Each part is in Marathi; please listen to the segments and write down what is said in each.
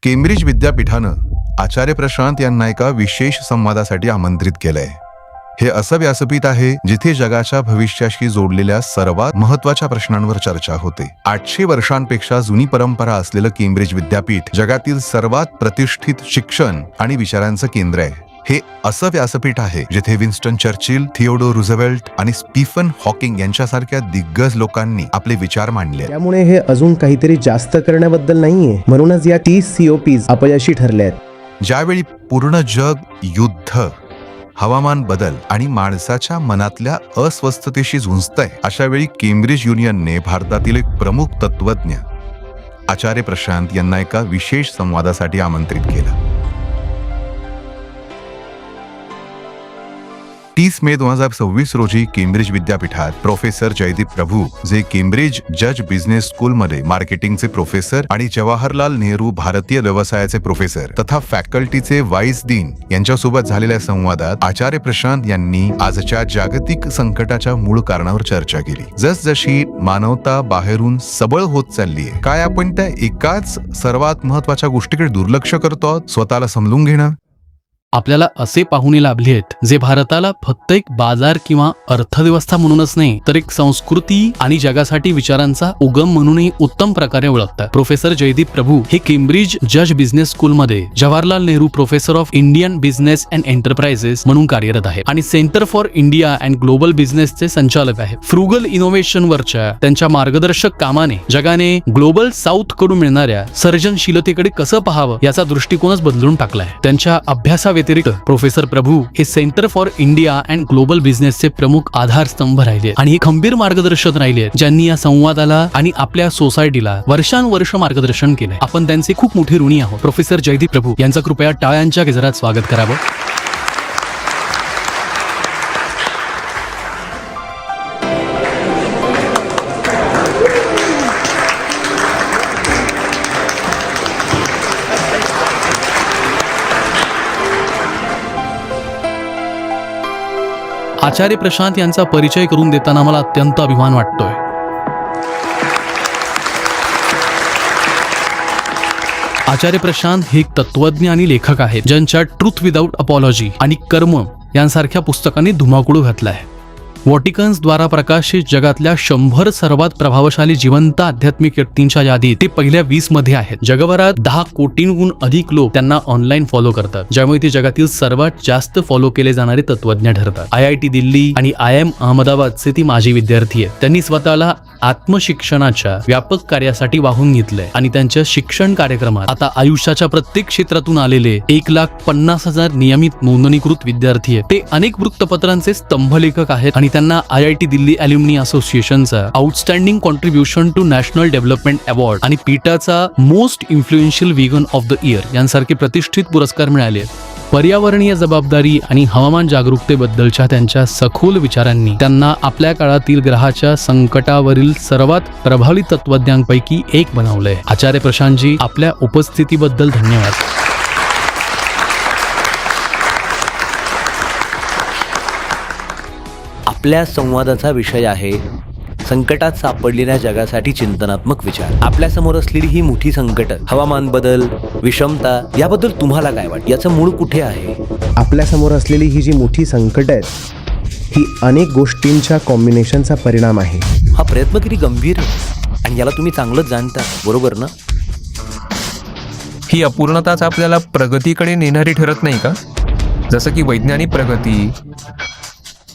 केम्ब्रिज विद्यापीठानं आचार्य प्रशांत यांना एका विशेष संवादासाठी आमंत्रित केलंय. हे असं व्यासपीठ आहे जिथे जगाच्या भविष्याशी जोडलेल्या सर्वात महत्वाच्या प्रश्नांवर चर्चा होते. 800 वर्षांपेक्षा जुनी परंपरा असलेलं केम्ब्रिज विद्यापीठ जगातील सर्वात प्रतिष्ठित शिक्षण आणि विचारांचं केंद्र आहे. हे असं व्यासपीठ आहे जिथे विन्स्टन चर्चिल, थिओडोर रुझवेल्ट आणि स्टीफन हॉकिंग यांच्यासारख्या दिग्गज लोकांनी आपले विचार मांडले. त्यामुळे हे अजून काहीतरी जास्त करण्याबद्दल नाहीये. म्हणूनच या 30 COPs अपयशी ठरल्या आहेत. ज्यावेळी पूर्ण जग युद्ध, हवामान बदल आणि माणसाच्या मनातल्या अस्वस्थतेशी झुंजतंय, अशा वेळी केम्ब्रिज युनियनने भारतातील एक प्रमुख तत्वज्ञ आचार्य प्रशांत यांना एका विशेष संवादासाठी आमंत्रित केलं. 30 मे 2026 रोजी केम्ब्रिज विद्यापीठात प्रोफेसर जयदीप प्रभू, जे केम्ब्रिज जज बिझनेस स्कूलमध्ये मार्केटिंगचे प्रोफेसर आणि जवाहरलाल नेहरू भारतीय व्यवसायाचे प्रोफेसर तथा फॅकल्टीचे व्हाईस डीन यांच्यासोबत झालेल्या संवादात आचार्य प्रशांत यांनी आजच्या जागतिक संकटाच्या मूळ कारणावर चर्चा केली. जसजशी मानवता बाहेरून सबळ होत चाललीये, काय आपण त्या एकाच सर्वात महत्वाच्या गोष्टीकडे दुर्लक्ष करतो, स्वतःला समजून घेणं. आपल्याला असे पाहुणे लाभले आहेत जे भारताला फक्त एक बाजार किंवा अर्थव्यवस्था म्हणूनच नाही, तर एक संस्कृती आणि जगासाठी विचारांचा उगम म्हणूनही उत्तम प्रकारे ओळखतात. प्रोफेसर जयदीप प्रभू हे केम्ब्रिज जज बिझनेस स्कूलमध्ये Jawaharlal Nehru professor of Indian business and enterprises म्हणून कार्यरत आहेत आणि centre for India and global बिझनेसचे संचालक आहेत. फ्रुगल इनोव्हेशनवरच्या त्यांच्या मार्गदर्शक कामाने जगाने ग्लोबल साऊथ कडून मिळणाऱ्या सर्जनशीलतेकडे कसं पाहावं याचा दृष्टिकोनच बदलून टाकलाय. त्यांच्या अभ्यासा व्यतिरिक्त प्रोफेसर प्रभू हे centre for India and global बिझनेसचे प्रमुख आधारस्तंभ राहिले आणि हे खंबीर मार्गदर्शक राहिले ज्यांनी या संवादाला आणि आपल्या सोसायटीला वर्षानुवर्ष मार्गदर्शन केलंय. आपण त्यांचे खूप मोठे ऋणी आहोत. प्रोफेसर जयदीप प्रभू यांचं कृपया टाळ्यांच्या गजरात स्वागत करावं. आचार्य प्रशांत यांचा परिचय करून देताना मला अत्यंत अभिमान वाटतोय. आचार्य प्रशांत हे एक तत्वज्ञ आणि लेखक आहेत ज्यांच्या ट्रूथ विदाउट अपॉलॉजी आणि कर्म यांसारख्या पुस्तकांनी धुमाकूळ घातला आहे. व्हॉटिकन्स द्वारा प्रकाशित जगातल्या 100 सर्वात प्रभावशाली जिवंत आध्यात्मिक व्यक्तींच्या यादीत ते पहिल्या 20 मध्ये आहेत. जगभरात 10 कोटींहून अधिक लोक त्यांना ऑनलाईन फॉलो करतात, ज्यामुळे ते जगातील सर्वात जास्त फॉलो केले जाणारे तत्वज्ञ ठरतात. IIT दिल्ली आणि IIM अहमदाबादचे ती माजी विद्यार्थी आहेत. त्यांनी स्वतःला आत्मशिक्षणाच्या व्यापक कार्यासाठी वाहून घेतलंय आणि त्यांच्या शिक्षण कार्यक्रमात आता आयुष्याच्या प्रत्येक क्षेत्रातून आलेले 1,50,000 नियमित नोंदणीकृत विद्यार्थी आहेत. ते अनेक वृत्तपत्रांचे स्तंभलेखक आहेत आणि त्यांना IIT दिल्ली ॲल्युमनी असोसिएशनचा outstanding contribution to national development award आणि पीटाचा most influential vegan of the year यांसारखे प्रतिष्ठित पुरस्कार मिळाले. पर्यावरणीय जबाबदारी आणि हवामान जागरूकतेबद्दलच्या त्यांच्या सखोल विचारांनी त्यांना आपल्या काळातील ग्रहाच्या संकटावरील सर्वात प्रभावी तत्वज्ञांपैकी एक बनवलंय. आचार्य प्रशांतजी, आपल्या उपस्थितीबद्दल धन्यवाद. आपल्या संवादाचा विषय आहे संकटात सापडलेल्या जगासाठी चिंतनात्मक विचार. आपल्या समोर असलेली ही मोठी संकट, हवामान बदल, विषमता, याबद्दल तुम्हाला काय वाटतं? याचं मूळ कुठे आहे? आपल्या समोर असलेली ही जी मोठी संकट आहेत ही अनेक गोष्टींच्या कॉम्बिनेशनचा परिणाम आहे. हा प्रयत्न किती गंभीर आहे आणि याला तुम्ही चांगलंच जाणता, बरोबर ना? ही अपूर्णताच आपल्याला प्रगतीकडे नेणारी ठरत नाही का? जसं की वैज्ञानिक प्रगती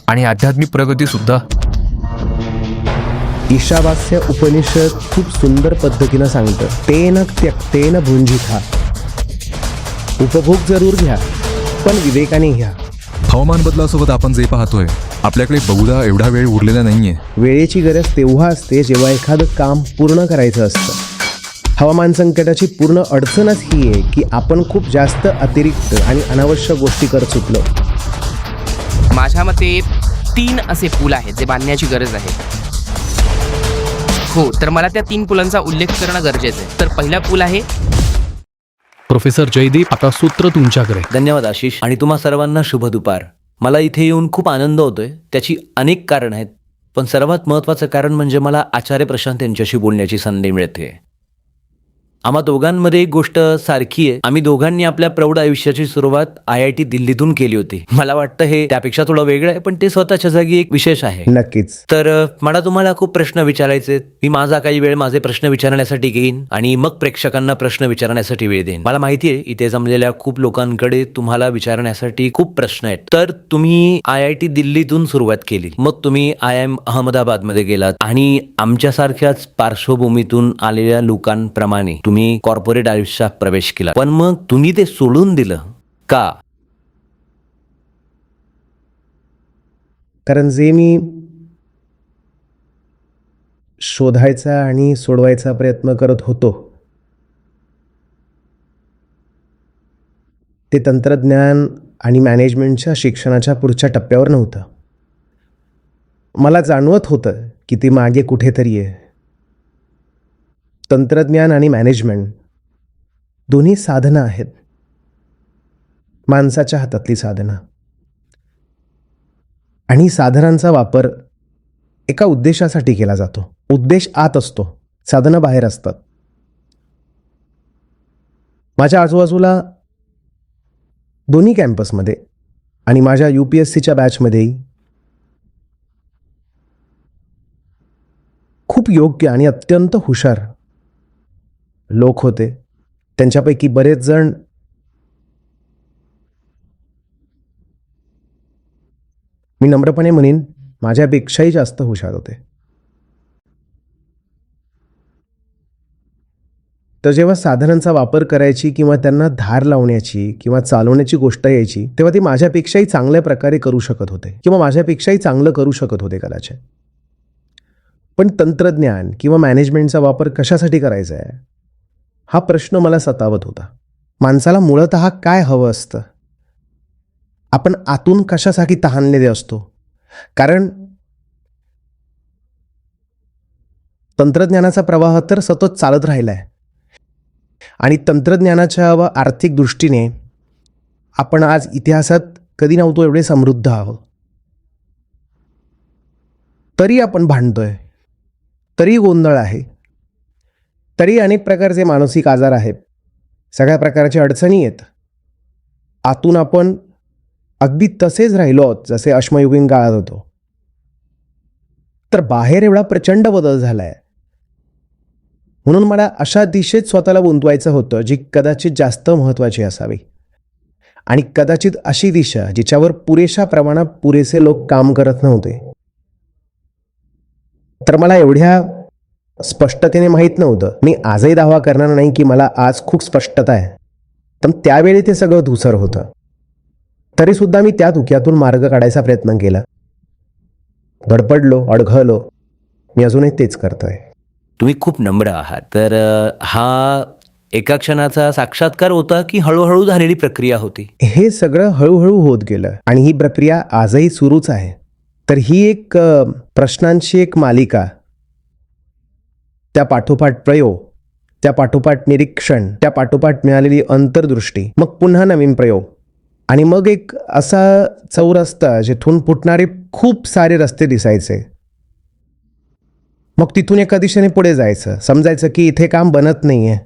आणि आध्यात्मिक प्रगती सुद्धा. ईशावास्य उपनिषद खूप सुंदर पद्धतीनं सांगतं, तेन त्यक्तेन भुंजिथा. उपभोग जरूर घ्या, पण विवेकाने घ्या. हवामान बदलासोबत आपण जे पाहतोय, आपल्याकडे बहुधा एवढा वेळ उरलेला नाहीये. वेळेची गरज तेव्हा असते जेव्हा एखादं काम पूर्ण करायचं असतं. हवामान संकटाची पूर्ण अडचणच ही आहे की आपण खूप जास्त अतिरिक्त आणि अनावश्यक गोष्टी करत सुटलो. माझ्या मते 3 असे पूल आहेत जे बांधण्याची गरज आहे. हो, तर मला त्या 3 पुलांचा उल्लेख करणं गरजेचं आहे. तर पहिला पूल आहे. प्रोफेसर जयदीप, आता सूत्र तुमच्याकडे. धन्यवाद आशिष आणि तुम्हा सर्वांना शुभ दुपार. मला इथे येऊन खूप आनंद होतोय. त्याची अनेक कारण आहेत, पण सर्वात महत्त्वाचं कारण म्हणजे मला आचार्य प्रशांत यांच्याशी बोलण्याची संधी मिळते. आम्हा दोघांमध्ये एक गोष्ट सारखी आहे. आम्ही दोघांनी आपल्या प्रौढ आयुष्याची सुरुवात IIT दिल्लीतून केली होती. मला वाटतं हे त्यापेक्षा थोडं वेगळं आहे, पण ते स्वतःच्या जागी एक विशेष आहे. नक्कीच. तर मला तुम्हाला खूप प्रश्न विचारायचे आहेत. मी माझा काही वेळ माझे प्रश्न विचारण्यासाठी घेईन आणि मग प्रेक्षकांना प्रश्न विचारण्यासाठी वेळ देईन. मला माहिती आहे इथे जमलेल्या खूप लोकांकडे तुम्हाला विचारण्यासाठी खूप प्रश्न आहेत. तर तुम्ही IIT दिल्लीतून सुरुवात केली, मग तुम्ही IIM अहमदाबादमध्ये गेलात आणि आमच्यासारख्याच पार्श्वभूमीतून आलेल्या लोकांप्रमाणे तुम्ही कॉर्पोरेट आयुष्यात प्रवेश केला. पण मग तुम्ही ते सोडून दिलं का? कारण जे मी शोधायचा आणि सोडवायचा प्रयत्न करत होतो ते तंत्रज्ञान आणि मॅनेजमेंटच्या शिक्षणाच्या पुढच्या टप्प्यावर नव्हतं. मला जाणवत होतं की ती मागे कुठेतरी आहे. तंत्रज्ञान आणि मॅनेजमेंट दोन्ही साधनं आहेत, माणसाच्या हातातली साधनं. आणि साधनांचा वापर एका उद्देशासाठी केला जातो. उद्देश आत असतो, साधनं बाहेर असतात. माझ्या आजूबाजूला दोन्ही कॅम्पसमध्ये आणि माझ्या UPSCच्या बॅचमध्येही खूप योग्य आणि अत्यंत हुशार लोक होते. त्यांच्यापैकी बरेच जण मी नम्रपणे म्हणेन माझ्यापेक्षाही जास्त हुशार होते. तर जेव्हा साधनांचा वापर करायची किंवा त्यांना धार लावण्याची किंवा चालवण्याची गोष्ट यायची तेव्हा ती माझ्यापेक्षाही चांगल्या प्रकारे करू शकत होते किंवा माझ्यापेक्षाही चांगलं करू शकत होते कदाचित. पण तंत्रज्ञान किंवा मॅनेजमेंटचा वापर कशासाठी करायचा आहे हा प्रश्न मला सतावत होता. माणसाला मूळतः काय हवं असतं? आपण आतून कशासाठी तहानलेले असतो? कारण तंत्रज्ञानाचा प्रवाह तर सतत चालत राहिला आहे आणि तंत्रज्ञानाच्या व आर्थिक दृष्टीने आपण आज इतिहासात कधी नव्हतो एवढे समृद्ध आहोत. तरी आपण भांडतोय, तरी गोंधळ आहे, तरी अनेक प्रकारचे मानसिक आजार आहेत, सगळ्या प्रकारच्या अडचणी आहेत. आतून आपण अगदी तसेच राहिलो आहोत जसे अश्मयुगीन काळात होतो. तर बाहेर एवढा प्रचंड बदल झाला आहे. म्हणून मला अशा दिशेत स्वतःला गुंतवायचं होतं जी कदाचित जास्त महत्त्वाची असावी आणि कदाचित अशी दिशा जिच्यावर पुरेशा प्रमाणात पुरेसे लोक काम करत नव्हते. तर मला एवढ्या स्पष्टतेने माहीत नव्हतं. मी आजही दावा करणार नाही की मला आज खूप स्पष्टता आहे, पण त्यावेळी ते सगळं धुसर होतं. तरीसुद्धा मी त्या धुक्यातून मार्ग काढायचा प्रयत्न केला. धडपडलो, अडखळलो. मी अजूनही तेच करतोय. तुम्ही खूप नम्र आहात. तर हा एका क्षणाचा साक्षात्कार होता की हळूहळू झालेली प्रक्रिया होती? हे सगळं हळूहळू होत गेलं आणि ही प्रक्रिया आजही सुरूच आहे. तर ही एक प्रश्नांची एक मालिका, त्या पाठोपाठ प्रयोग, त्या पाठोपाठ निरीक्षण, त्या पाठोपाठ मिळालेली अंतर्दृष्टी, मग पुन्हा नवीन प्रयोग आणि मग एक असा चौरस्ता जिथून फुटणारे खूप सारे रस्ते दिसायचे. मग तिथून एका दिशेने पुढे जायचं, समजायचं की इथे काम बनत नाही आहे,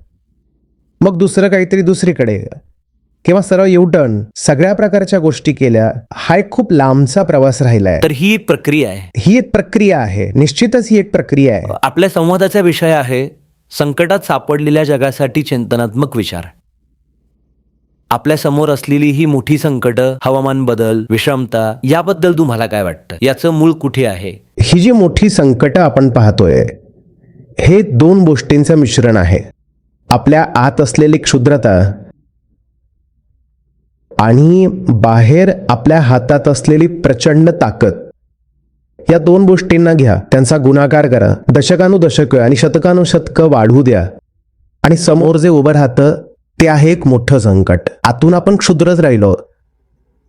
मग दुसरं काहीतरी दुसरीकडे किंवा सरळ U-टर्न, सगळ्या प्रकारच्या गोष्टी केल्या. हा एक खूप लांबचा प्रवास राहिला आहे. तर ही एक प्रक्रिया आहे. ही एक प्रक्रिया आहे, निश्चितच ही एक प्रक्रिया आहे. आपल्या संवादाचा विषय आहे संकटात सापडलेल्या जगासाठी चिंतनात्मक विचार. आपल्या समोर असलेली ही मोठी संकटं, हवामान बदल, विषमता, याबद्दल तुम्हाला काय वाटतं? याचं मूळ कुठे आहे? ही जी मोठी संकटं आपण पाहतोय हे दोन गोष्टींचं मिश्रण आहे. आपल्या आत असलेली क्षुद्रता आणि बाहेर आपल्या हातात असलेली प्रचंड ताकद. या दोन गोष्टींना घ्या, त्यांचा गुणाकार करा, दशकानुदशकं आणि शतकानुशतकं वाढू द्या आणि समोर जे उभं राहतं ते आहे एक मोठं संकट. आतून आपण क्षुद्रच राहिलो,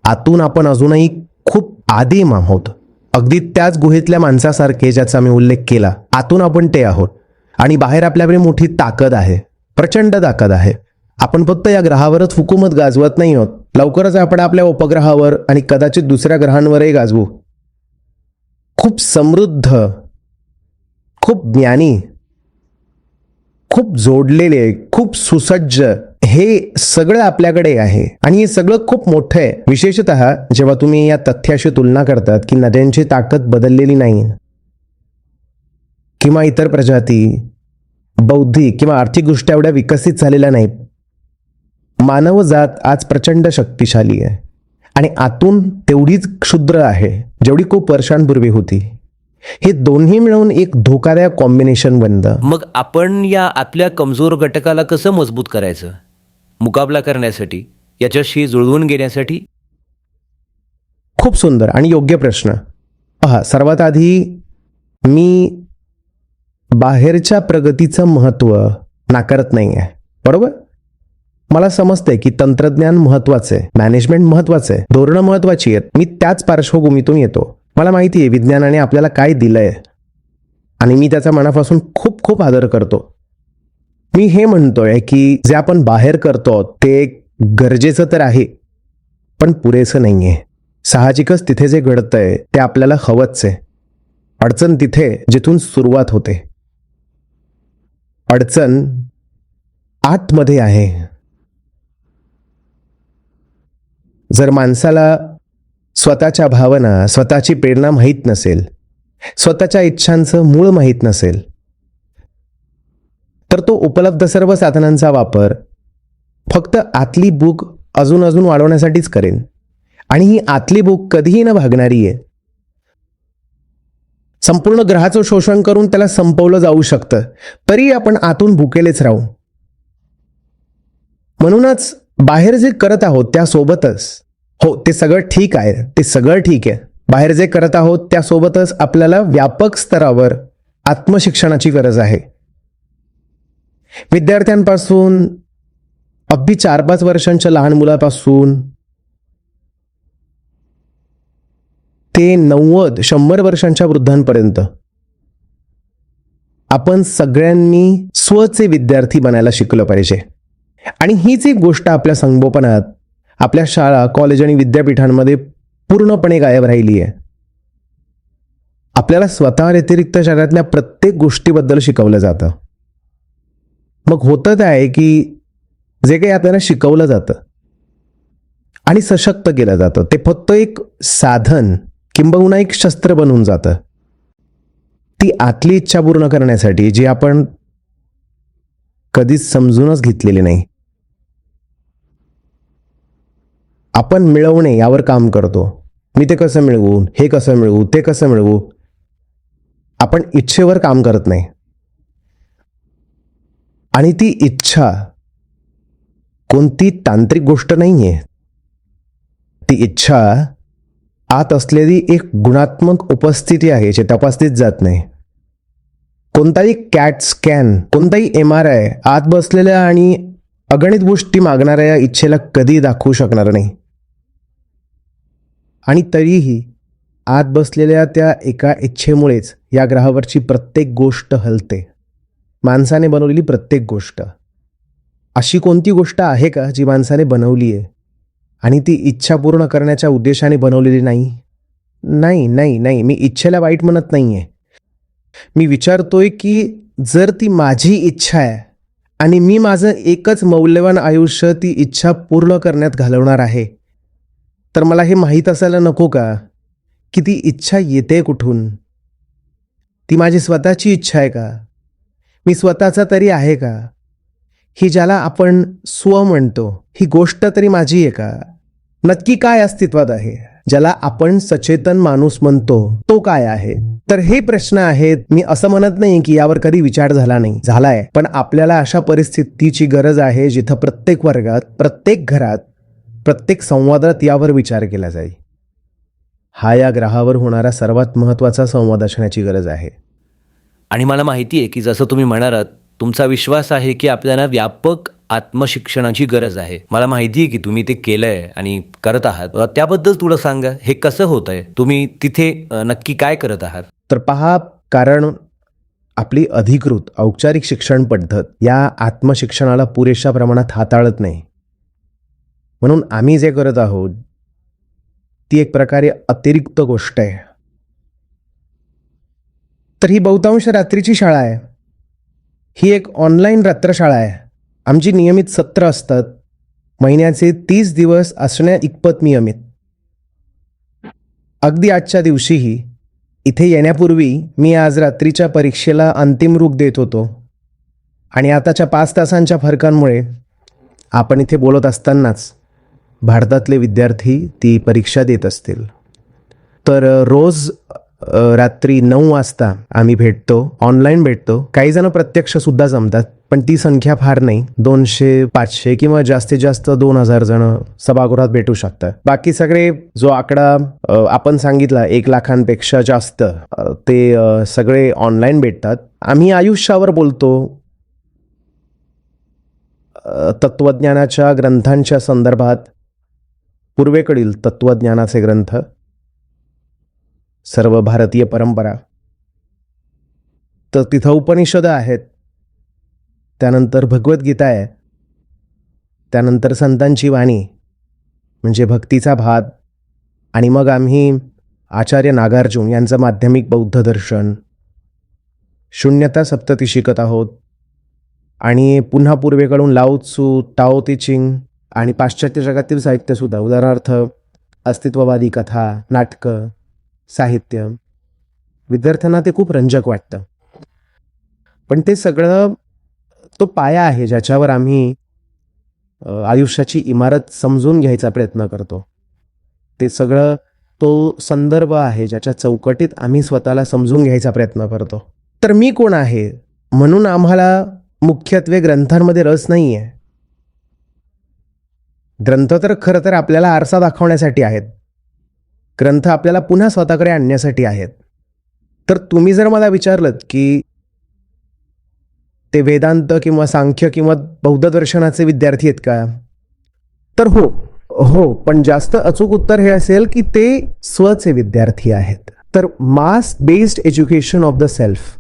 आतून आपण अजूनही खूप आदिम आहोत, अगदी त्याच गुहेतल्या माणसासारखे ज्याचा मी उल्लेख केला. आतून आपण ते आहोत आणि बाहेर आपल्याकडे मोठी ताकद आहे, प्रचंड ताकद आहे. आपण फक्त या ग्रहावरच हुकूमत गाजवत नाही आहोत, लवकरच आपण आपल्या उपग्रहावर आणि कदाचित दुसऱ्या ग्रहांवरही गाजवू. खूप समृद्ध, खूप ज्ञानी, खूप जोडलेले, खूप सुसज्ज हे सगळं आपल्याकडे आहे आणि हे सगळं खूप मोठं आहे. विशेषतः जेव्हा तुम्ही या तथ्याशी तुलना करतात की नद्यांची ताकद बदललेली नाही किंवा इतर प्रजाती बौद्धिक किंवा आर्थिकदृष्ट्या एवढ्या विकसित झालेल्या नाहीत. मानवजात आज प्रचंड शक्तिशाली आहे आणि आतून तेवढीच क्षुद्र आहे जेवढी खूप वर्षांपूर्वी होती. हे दोन्ही मिळून एक धोकादायक कॉम्बिनेशन बनतं. मग आपण या आपल्या कमजोर घटकाला कसं मजबूत करायचं, मुकाबला करण्यासाठी, याच्याशी जुळवून घेण्यासाठी? खूप सुंदर आणि योग्य प्रश्न. पहा, सर्वात आधी मी बाहेरच्या प्रगतीचं महत्त्व नाकारत नाही आहे, बरोबर. मला समजतंय की तंत्रज्ञान महत्त्वाचं आहे, मॅनेजमेंट महत्त्वाचं आहे, धोरणं महत्त्वाची आहेत. मी त्याच पार्श्वभूमीतून येतो. मला माहिती आहे विज्ञानाने आपल्याला काय दिलंय आणि मी त्याचा मनापासून खूप खूप आदर करतो. मी हे म्हणतोय की जे आपण बाहेर करतो ते गरजेचं तर आहे पण पुरेसं नाही आहे. साहजिकच तिथे जे घडतंय ते आपल्याला हवंच आहे. अडचण तिथे जिथून सुरुवात होते. अडचण आतमध्ये आहे. जर माणसाला स्वतःच्या भावना, स्वतःची प्रेरणा माहीत नसेल, स्वतःच्या इच्छांचं मूळ माहीत नसेल, तर तो उपलब्ध सर्व साधनांचा वापर फक्त आतली भूक अजून अजून वाढवण्यासाठीच करेन आणि ही आतली भूक कधीही न भागणारी आहे. संपूर्ण ग्रहाचं शोषण करून त्याला संपवलं जाऊ शकतं, तरी आपण आतून भुकेलेच राहू. म्हणूनच बाहेर जे करत आहोत त्यासोबतच, हो ते सगळं ठीक आहे, ते सगळं ठीक आहे, बाहेर जे करत आहोत त्यासोबतच आपल्याला व्यापक स्तरावर आत्मशिक्षणाची गरज आहे. विद्यार्थ्यांपासून अगदी 4-5 वर्षांच्या लहान मुलापासून ते 90-100 वर्षांच्या वृद्धांपर्यंत आपण सगळ्यांनी स्वचे विद्यार्थी बनायला शिकलं पाहिजे. आणि हीच एक गोष्ट आपल्या संगोपनात, आपल्या शाळा, कॉलेज आणि विद्यापीठांमध्ये पूर्णपणे गायब राहिली आहे. आपल्याला स्वतः व्यतिरिक्त जगातल्या प्रत्येक गोष्टीबद्दल शिकवलं जातं. मग होतं ते आहे की जे काही आपल्याला शिकवलं जातं आणि सशक्त केलं जातं ते फक्त एक साधन किंबहुना एक शस्त्र बनून जातं. ती आतली इच्छा पूर्ण करण्यासाठी जी आपण कधीच समजूनच घेतलेली नाही. आपण मिळवणे यावर काम करतो. मी ते कसं मिळवू, हे कसं मिळवू, ते कसं मिळवू. आपण इच्छेवर काम करत नाही. आणि ती इच्छा कोणती तांत्रिक गोष्ट नाही आहे. ती इच्छा आत असलेली एक गुणात्मक उपस्थिती आहे जे तपासलीच जात नाही. कोणताही कॅट स्कॅन, कोणताही MRI आत बसलेल्या आणि अगणित गोष्टी मागणाऱ्या या इच्छेला कधी दाखवू शकणार नाही. आणि तरीही आत बसलेल्या त्या एका इच्छेमुळेच या ग्रहावरची प्रत्येक गोष्ट हलते. माणसाने बनवलेली प्रत्येक गोष्ट. अशी कोणती गोष्ट आहे का जी माणसाने बनवली आहे आणि ती इच्छा पूर्ण करण्याच्या उद्देशाने बनवलेली नाही? नाही नाही नाही, मी इच्छेला वाईट म्हणत नाही आहे. मी विचारतोय की जर ती माझी इच्छा आहे आणि मी माझं एकच मौल्यवान आयुष्य ती इच्छा पूर्ण करण्यात घालवणार आहे, तर मला हे माहीत असायला नको का की ती इच्छा येते कुठून? ती माझी स्वतःची इच्छा आहे का? मी स्वतःचा तरी आहे का? ही ज्याला आपण स्व म्हणतो, ही गोष्ट तरी माझी आहे का? नक्की काय अस्तित्वात आहे? ज्याला आपण सचेतन माणूस म्हणतो तो काय आहे? तर हे प्रश्न आहेत. मी असं म्हणत नाही की यावर कधी विचार झाला नाही, झालाय. पण आपल्याला अशा परिस्थितीची गरज आहे जिथं प्रत्येक वर्गात, प्रत्येक घरात, प्रत्येक संवादात यावर विचार केला जाईल. हा या ग्रहावर होणारा सर्वात महत्त्वाचा संवाद असण्याची गरज आहे. आणि मला माहिती आहे की जसं तुम्ही म्हणालात, तुमचा विश्वास आहे की आपल्याला व्यापक आत्मशिक्षणाची गरज आहे. मला माहिती आहे की तुम्ही ते केलंय आणि करत आहात. त्याबद्दल थोडं सांगा, हे कसं होत आहे? तुम्ही तिथे नक्की काय करत आहात? तर पहा, कारण आपली अधिकृत औपचारिक शिक्षण पद्धत या आत्मशिक्षणाला पुरेशा प्रमाणात हाताळत नाही. म्हणून आम्ही जे करत आहोत ती एक प्रकारे अतिरिक्त गोष्ट आहे. तर ही बहुतांश रात्रीची शाळा आहे. ही एक ऑनलाईन रात्रशाळा आहे. आमची नियमित सत्र असतात. महिन्याचे 30 दिवस असण्या इतपत नियमित. अगदी आजच्या दिवशीही इथे येण्यापूर्वी मी आज रात्रीच्या परीक्षेला अंतिम रूप देत होतो आणि आताच्या 5 तासांच्या फरकांमुळे आपण इथे बोलत असतानाच भारतातले विद्यार्थी ती परीक्षा देत असतील. तर रोज रात्री 9 वाजता आम्ही भेटतो, ऑनलाईन भेटतो. काही जण प्रत्यक्षसुद्धा जमतात, पण ती संख्या फार नाही. 200, 500 किंवा जास्तीत जास्त 2000 जण सभागृहात भेटू शकतात. बाकी सगळे जो आकडा आपण सांगितला 1 लाखांपेक्षा जास्त, ते सगळे ऑनलाईन भेटतात. आम्ही आयुष्यावर बोलतो, तत्त्वज्ञानाच्या ग्रंथांच्या संदर्भात, पूर्वेकडील तत्त्वज्ञानाचे ग्रंथ, सर्व भारतीय परंपरा, तर तिथं उपनिषद आहेत, त्यानंतर भगवद्गीता आहे, त्यानंतर संतांची वाणी म्हणजे भक्तीचा भात, आणि मग आम्ही आचार्य नागार्जुन यांचं माध्यमिक बौद्ध दर्शन, शून्यता सप्तती शिकत आहोत. आणि पुन्हा पूर्वेकडून लाओ त्सू, टाओ ते चिंग आणि पाश्चात्य जगातील साहित्यसुद्धा, उदाहरणार्थ अस्तित्ववादी कथा, नाटकं, साहित्य. विद्यार्थ्यांना ते खूप रंजक वाटतं. पण ते सगळं तो पाया आहे ज्याच्यावर आम्ही आयुष्याची इमारत समजून घ्यायचा प्रयत्न करतो. ते सगळं तो संदर्भ आहे ज्याच्या चौकटीत आम्ही स्वतःला समजून घ्यायचा प्रयत्न करतो. तर मी कोण आहे म्हणून आम्हाला मुख्यत्वे ग्रंथांमध्ये रस नाही आहे. ग्रंथ तर खरं तर आपल्याला आरसा दाखवण्यासाठी आहेत. ग्रंथ आपल्याला पुन्हा स्वतःकडे आणण्यासाठी आहेत. तर तुम्ही जर मला विचारलं की ते वेदांत किंवा सांख्य किंवा बौद्ध दर्शनाचे विद्यार्थी आहेत का, तर हो, पण जास्त अचूक उत्तर हे असेल की ते स्वचे विद्यार्थी आहेत. तर मास based education of the self,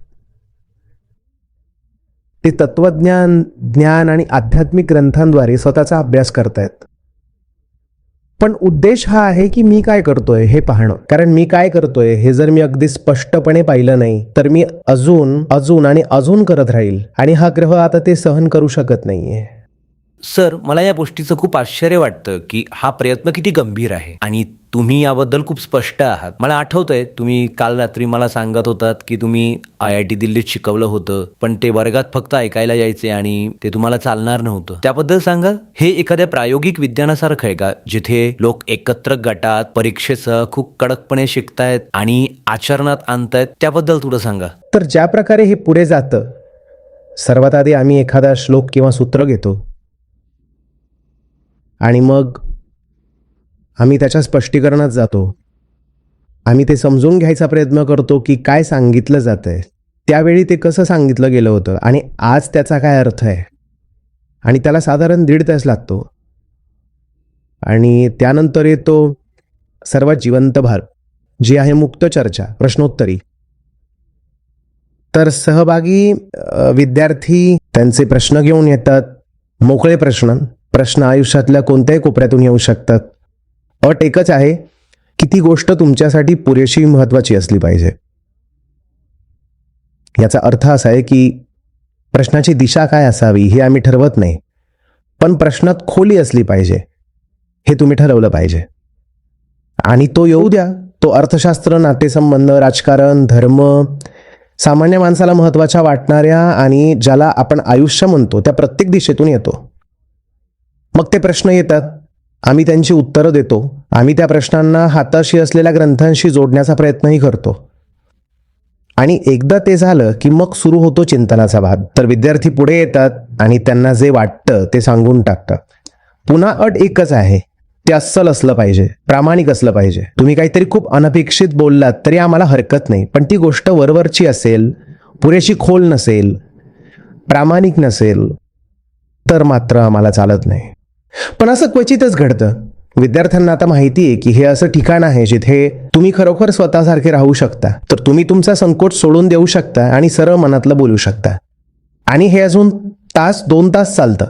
ते तत्वज्ञान, ज्ञान आणि आध्यात्मिक ग्रंथांद्वारे स्वतःचा अभ्यास करतायत. पण उद्देश हा आहे की मी काय करतोय हे पाहणं. कारण मी काय करतोय हे जर मी अगदी स्पष्टपणे पाहिलं नाही तर मी अजून आणि अजून करत राहील, आणि हा ग्रह आता ते सहन करू शकत नाहीये. सर, मला या गोष्टीचं खूप आश्चर्य वाटतं की हा प्रयत्न किती गंभीर आहे आणि तुम्ही याबद्दल खूप स्पष्ट आहात. मला आठवतंय तुम्ही काल रात्री मला सांगत होतात की तुम्ही IIT दिल्लीत शिकवलं होतं, पण ते वर्गात फक्त ऐकायला यायचे आणि ते तुम्हाला चालणार नव्हतं. त्याबद्दल सांगा. हे एखाद्या प्रायोगिक विज्ञानासारखं आहे का, जिथे लोक एकत्र गटात परीक्षेसह खूप कडकपणे शिकतायत आणि आचरणात आणतायत? त्याबद्दल थोडं सांगा. तर ज्या प्रकारे हे पुढे जातं, सर्वात आधी आम्ही एखादा श्लोक किंवा सूत्र घेतो आणि मग आम्ही त्याच्या स्पष्टीकरणात जातो. आम्ही ते समजून घ्यायचा प्रयत्न करतो की काय सांगितलं जातंय, त्यावेळी ते कसं सांगितलं गेलं होतं आणि आज त्याचा काय अर्थ आहे, आणि त्याला साधारण 1.5 तास लागतो. आणि त्यानंतर येतो सर्वात जिवंत भाग, जी आहे मुक्त चर्चा, प्रश्नोत्तरी. तर सहभागी विद्यार्थी त्यांचे प्रश्न घेऊन येतात. मोकळे प्रश्न आयुष्यातल्या कोणत्याही कोपऱ्यातून येऊ शकतात. अट एकच आहे की ती गोष्ट तुमच्यासाठी पुरेशी महत्त्वाची असली पाहिजे. याचा अर्थ असा आहे की प्रश्नाची दिशा काय असावी हे आम्ही ठरवत नाही, पण प्रश्नात खोली असली पाहिजे हे तुम्ही ठरवलं पाहिजे. आणि तो येऊ द्या. तो अर्थशास्त्र, नातेसंबंध, राजकारण, धर्म, सामान्य माणसाला महत्त्वाच्या वाटणाऱ्या आणि ज्याला आपण आयुष्य म्हणतो त्या प्रत्येक दिशेतून येतो. मग ते प्रश्न येतात, आम्ही त्यांची उत्तरं देतो. आम्ही त्या प्रश्नांना हाताशी असलेल्या ग्रंथांशी जोडण्याचा प्रयत्नही करतो. आणि एकदा ते झालं की मग सुरू होतो चिंतनाचा भाग. तर विद्यार्थी पुढे येतात आणि त्यांना जे वाटतं ते सांगून टाकतात. पुन्हा अट एकच आहे, ते अस्सल असलं पाहिजे, प्रामाणिक असलं पाहिजे. तुम्ही काहीतरी खूप अनपेक्षित बोललात तरी आम्हाला हरकत नाही, पण ती गोष्ट वरवरची असेल, पुरेशी खोल नसेल, प्रामाणिक नसेल तर मात्र आम्हाला चालत नाही. पण असं क्वचितच घडतं. विद्यार्थ्यांना आता माहिती आहे की हे असं ठिकाण आहे जिथे तुम्ही खरोखर स्वतःसारखे राहू शकता. तर तुम्ही तुमचा संकोच सोडून देऊ शकता आणि सरळ मनातलं बोलू शकता. आणि हे अजून 2 तास चालतं.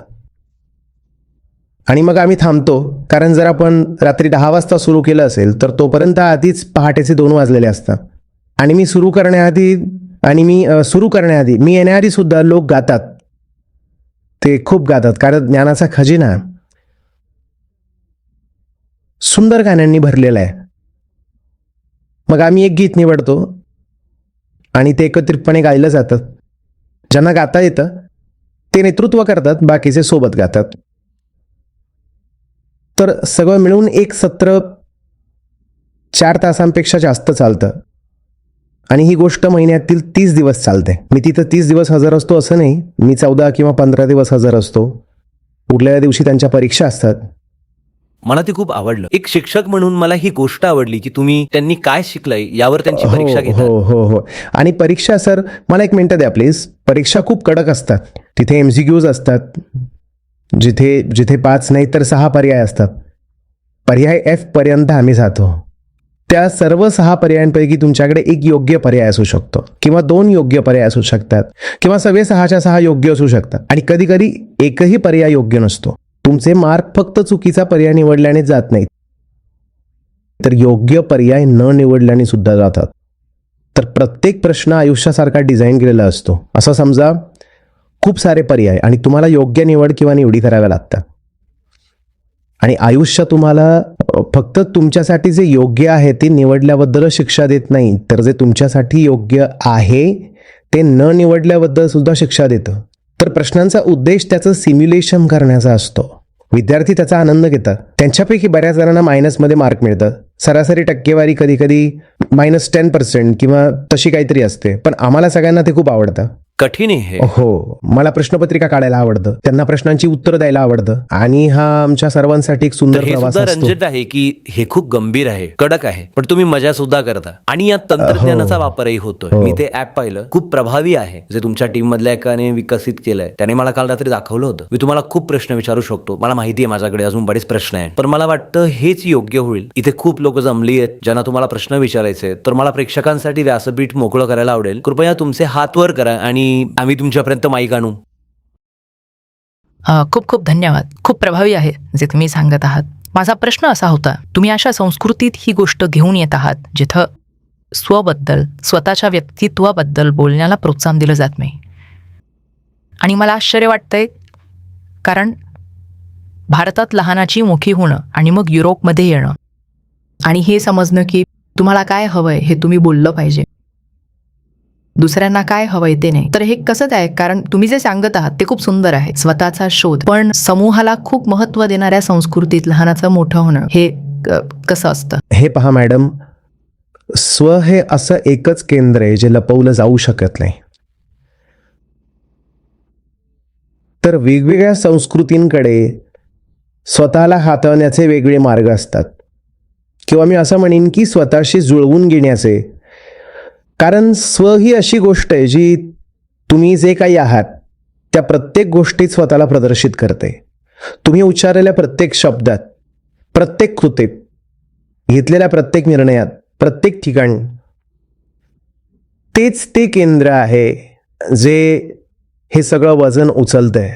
आणि मग आम्ही थांबतो, कारण जर आपण रात्री 10 वाजता सुरू केलं असेल तर तोपर्यंत आधीच पहाटेचे 2 वाजलेले असतात. आणि मी सुरू करण्याआधी आणि मी सुरू करण्याआधी, मी येण्याआधी सुद्धा लोक गातात, ते खूप गातात, कारण ज्ञानाचा खजिना सुंदर गाण्यांनी भरलेला आहे. मग आम्ही एक गीत निवडतो आणि ते एकत्रितपणे गायलं जातं. ज्यांना गाता येतं ते नेतृत्व करतात, बाकीचे सोबत गातात. तर सगळं मिळून एक सत्र 4 तासांपेक्षा जास्त चालतं आणि ही गोष्ट महिन्यातील 30 दिवस चालते. मी तिथं 30 दिवस हजर असतो असं नाही, मी 14 किंवा 15 दिवस हजर असतो. उरलेल्या दिवशी त्यांच्या परीक्षा असतात. मला ते खूप आवडलं. एक शिक्षक म्हणून मला ही गोष्ट आवडली की तुम्ही त्यांनी काय शिकलंय यावर त्यांची परीक्षा हो घेतात. हो हो हो. आणि परीक्षा, सर मला 1 मिनिटं द्या प्लीज. परीक्षा खूप कडक असतात. तिथे MCQs असतात, जिथे 5 नाही तर 6 पर्याय असतात. पर्याय F पर्यंत आम्ही जातो. त्या सर्व 6 पर्यायांपैकी तुमच्याकडे एक योग्य पर्याय असू शकतो किंवा 2 योग्य पर्याय असू शकतात किंवा सगळे 6च्या 6 योग्य असू शकतात आणि कधी कधी एकही पर्याय योग्य नसतो. तुमचे मार्क फक्त चुकीचा पर्याय निवडल्याने जात नाहीत, तर योग्य पर्याय न निवडल्याने सुद्धा जातात. तर प्रत्येक प्रश्न आयुष्यासारखा डिझाईन केलेला असतो. असं समजा खूप सारे पर्याय आणि तुम्हाला योग्य निवड किंवा निवडी कराव्या लागतात. आणि आयुष्य तुम्हाला फक्त तुमच्यासाठी जे योग्य आहे ते निवडल्याबद्दल शिक्षा देत नाही, तर जे तुमच्यासाठी योग्य आहे ते न निवडल्याबद्दल सुद्धा शिक्षा देतं. तर प्रश्नांचा उद्देश त्याचं सिम्युलेशन करण्याचा असतो. विद्यार्थी त्याचा आनंद घेतात. त्यांच्यापैकी बऱ्याच जणांना मायनसमध्ये मार्क मिळतात. सरासरी टक्केवारी कधी कधी -10% किंवा तशी काहीतरी असते, पण आम्हाला सगळ्यांना ते खूप आवडतं. कठीण आहे हे. हो, मला प्रश्नपत्रिका काढायला आवडतं, त्यांना प्रश्नांची उत्तरं द्यायला आवडतं आणि हा आमच्या सर्वांसाठी एक तर सुंदर हे प्रवास सुद्धा असतो. रंजक आहे की हे खूप गंभीर आहे, कडक आहे, पण तुम्ही मजा सुद्धा करता आणि या तंत्रज्ञानाचा वापरही होतोय. मी ते ऍप पाहिलं, खूप प्रभावी आहे, जे तुमच्या टीम मधल्या एकाने विकसित केलंय. त्याने मला काल रात्री दाखवलं होतं. मी तुम्हाला खूप प्रश्न विचारू शकतो. मला माहिती आहे माझ्याकडे अजून बरेच प्रश्न आहेत, पण मला वाटतं हेच योग्य होईल. इथे खूप लोक जमली आहेत ज्यांना तुम्हाला प्रश्न विचारायचे. तर मला प्रेक्षकांसाठी व्यासपीठ मोकळं करायला आवडेल. कृपया तुमचे हात वर करा आणि आम्ही तुमच्यापर्यंत माईक आणू. खूप खूप धन्यवाद. खूप प्रभावी आहे जे तुम्ही सांगत आहात. माझा प्रश्न असा होता, तुम्ही अशा संस्कृतीत ही गोष्ट घेऊन येत आहात जिथं स्वबद्दल, स्वतःच्या व्यक्तित्वाबद्दल बोलण्याला प्रोत्साहन दिलं जात नाही. आणि मला आश्चर्य वाटतंय, कारण भारतात लहानाची मोठी होणं आणि मग युरोपमध्ये येणं आणि हे समजणं की तुम्हाला काय हवंय हे तुम्ही बोललं पाहिजे, दुसऱ्यांना काय हवंय ते नाही. तर हे कसं आहे, कारण तुम्ही जे सांगत आहात ते खूप सुंदर आहे, स्वतःचा शोध, पण समूहाला खूप महत्त्व देणाऱ्या संस्कृतीत लहानाचं मोठं होणं हे कसं असतं? हे पहा मॅडम, स्व हे असं एकच केंद्र आहे जे लपवलं जाऊ शकत नाही. तर वेगवेगळ्या संस्कृतींकडे स्वतःला हाताळण्याचे वेगळे मार्ग असतात, किंवा मी असं म्हणेन की स्वतःशी जुळवून घेण्याचे. कारण स्व ही अशी गोष्ट आहे जी तुम्ही जे काही आहात त्या प्रत्येक गोष्टीत स्वतःला प्रदर्शित करते. तुम्ही उच्चारलेल्या प्रत्येक शब्दात, प्रत्येक कृतीत, घेतलेल्या प्रत्येक निर्णयात, प्रत्येक ठिकाणी तेच ते केंद्र आहे जे हे सगळं वजन उचलतंय.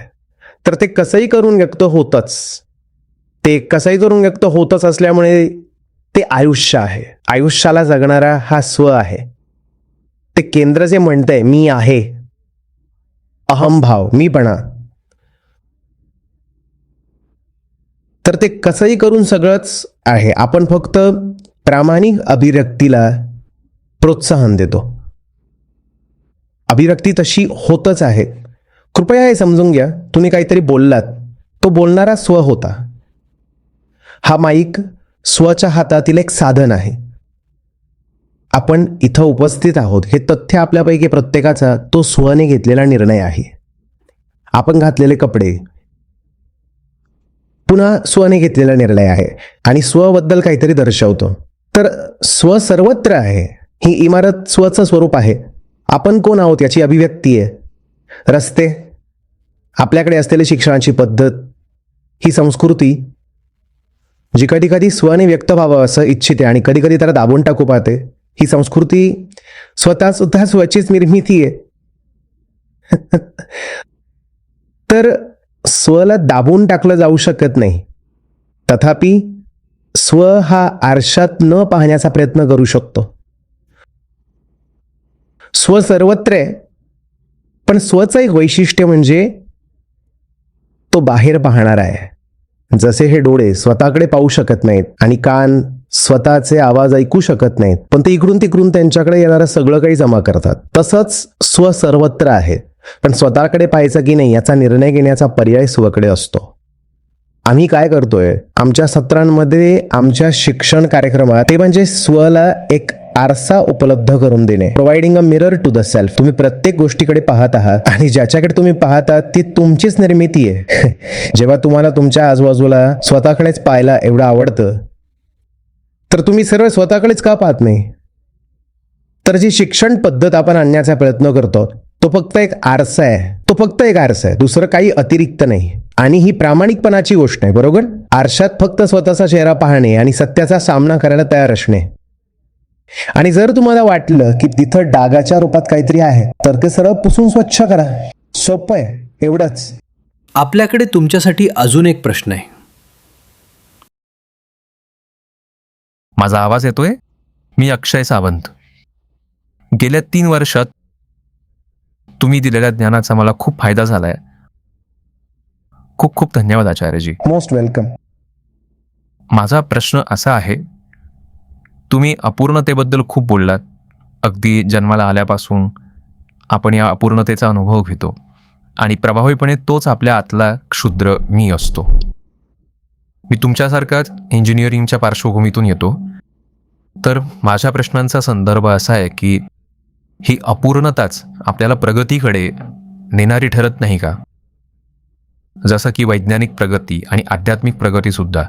तर ते कसंही करून व्यक्त होतंच. ते कसंही करून व्यक्त होतच असल्यामुळे ते आयुष्य आहे. आयुष्याला जगणारा हा स्व आहे. ते केंद्र जे म्हणतंय मी आहे, अहमभाव, मीपणा, तर ते कसंही करून सगळंच आहे. आपण फक्त प्रामाणिक अभिव्यक्तीला प्रोत्साहन देतो. अभिव्यक्ती तशी होतच आहे. कृपया हे समजून घ्या, तुम्ही काहीतरी बोललात, तो बोलणारा स्व होता. हा माईक स्वच्या हातातील एक साधन आहे. आपण इथं उपस्थित आहोत हे तथ्य आपल्यापैकी प्रत्येकाचा तो स्वने घेतलेला निर्णय आहे. आपण घातलेले कपडे पुन्हा स्वने घेतलेला निर्णय आहे आणि स्वबद्दल काहीतरी दर्शवतो. तर स्व सर्वत्र आहे. ही इमारत स्वचं स्वरूप आहे. आपण कोण आहोत याची अभिव्यक्ती आहे. रस्ते, आपल्याकडे असलेली शिक्षणाची पद्धत, ही संस्कृती जी कधी कधी स्वने व्यक्त व्हावं असं इच्छिते आणि कधी कधी त्याला दाबून टाकू पाहते, ही संस्कृती स्वतः सुद्धा स्वचीच निर्मिती आहे. तर स्वला दाबून टाकलं जाऊ शकत नाही. तथापि स्व हा आरशात न पाहण्याचा प्रयत्न करू शकतो. स्व सर्वत्र आहे, पण स्वचं एक वैशिष्ट्य म्हणजे तो बाहेर पाहणारा आहे. जसे हे डोळे स्वतःकडे पाहू शकत नाहीत आणि कान स्वतःचे आवाज ऐकू शकत नाहीत, पण ते इकडून तिकडून त्यांच्याकडे येणारं सगळं काही जमा करतात. तसंच स्व सर्वत्र आहे, पण स्वतःकडे पाहायचं की नाही याचा निर्णय घेण्याचा पर्याय स्वकडे असतो. आम्ही काय करतोय आमच्या सत्रांमध्ये, आमच्या शिक्षण कार्यक्रमात, ते म्हणजे स्वला एक आरसा उपलब्ध करून देणे, providing a mirror to the self. तुम्ही प्रत्येक गोष्टीकडे पाहत आहात आणि ज्याच्याकडे तुम्ही पाहत आहात ती तुमचीच निर्मिती आहे. जेव्हा तुम्हाला तुमच्या आजूबाजूला स्वतःकडेच पाहायला एवढं आवडतं, तर तुम्ही सरळ स्वतःकडेच का पाहत नाही? तर जी शिक्षण पद्धत आपण आणण्याचा प्रयत्न करतो तो फक्त एक आरसा आहे, तो फक्त एक आरसा आहे, दुसरं काही अतिरिक्त नाही. आणि ही प्रामाणिकपणाची गोष्ट आहे, बरोबर? आरशात फक्त स्वतःचा चेहरा पाहणे आणि सत्याचा सामना करायला तयार असणे. आणि जर तुम्हाला वाटलं की तिथं डागाच्या रूपात काहीतरी आहे, तर ते सरळ पुसून स्वच्छ करा. सोपं आहे, एवढंच. आपल्याकडे तुमच्यासाठी अजून एक प्रश्न आहे. माझा आवाज येतोय? मी अक्षय सावंत. गेल्या 3 वर्षात तुम्ही दिलेल्या ज्ञानाचा मला खूप फायदा झालाय. खूप खूप धन्यवाद आचार्यजी. Most welcome. माझा प्रश्न असा आहे, तुम्ही अपूर्णतेबद्दल खूप बोललात. अगदी जन्माला आल्यापासून आपण या अपूर्णतेचा अनुभव घेतो आणि प्रभावीपणे तोच आपल्या आतला क्षुद्र मी असतो. मी तुमच्यासारखाच इंजिनिअरिंगच्या पार्श्वभूमीतून येतो. तर माझ्या प्रश्नांचा संदर्भ असा आहे की ही अपूर्णताच आपल्याला प्रगतीकडे नेणारी ठरत नाही का? जसं की वैज्ञानिक प्रगती आणि आध्यात्मिक प्रगतीसुद्धा.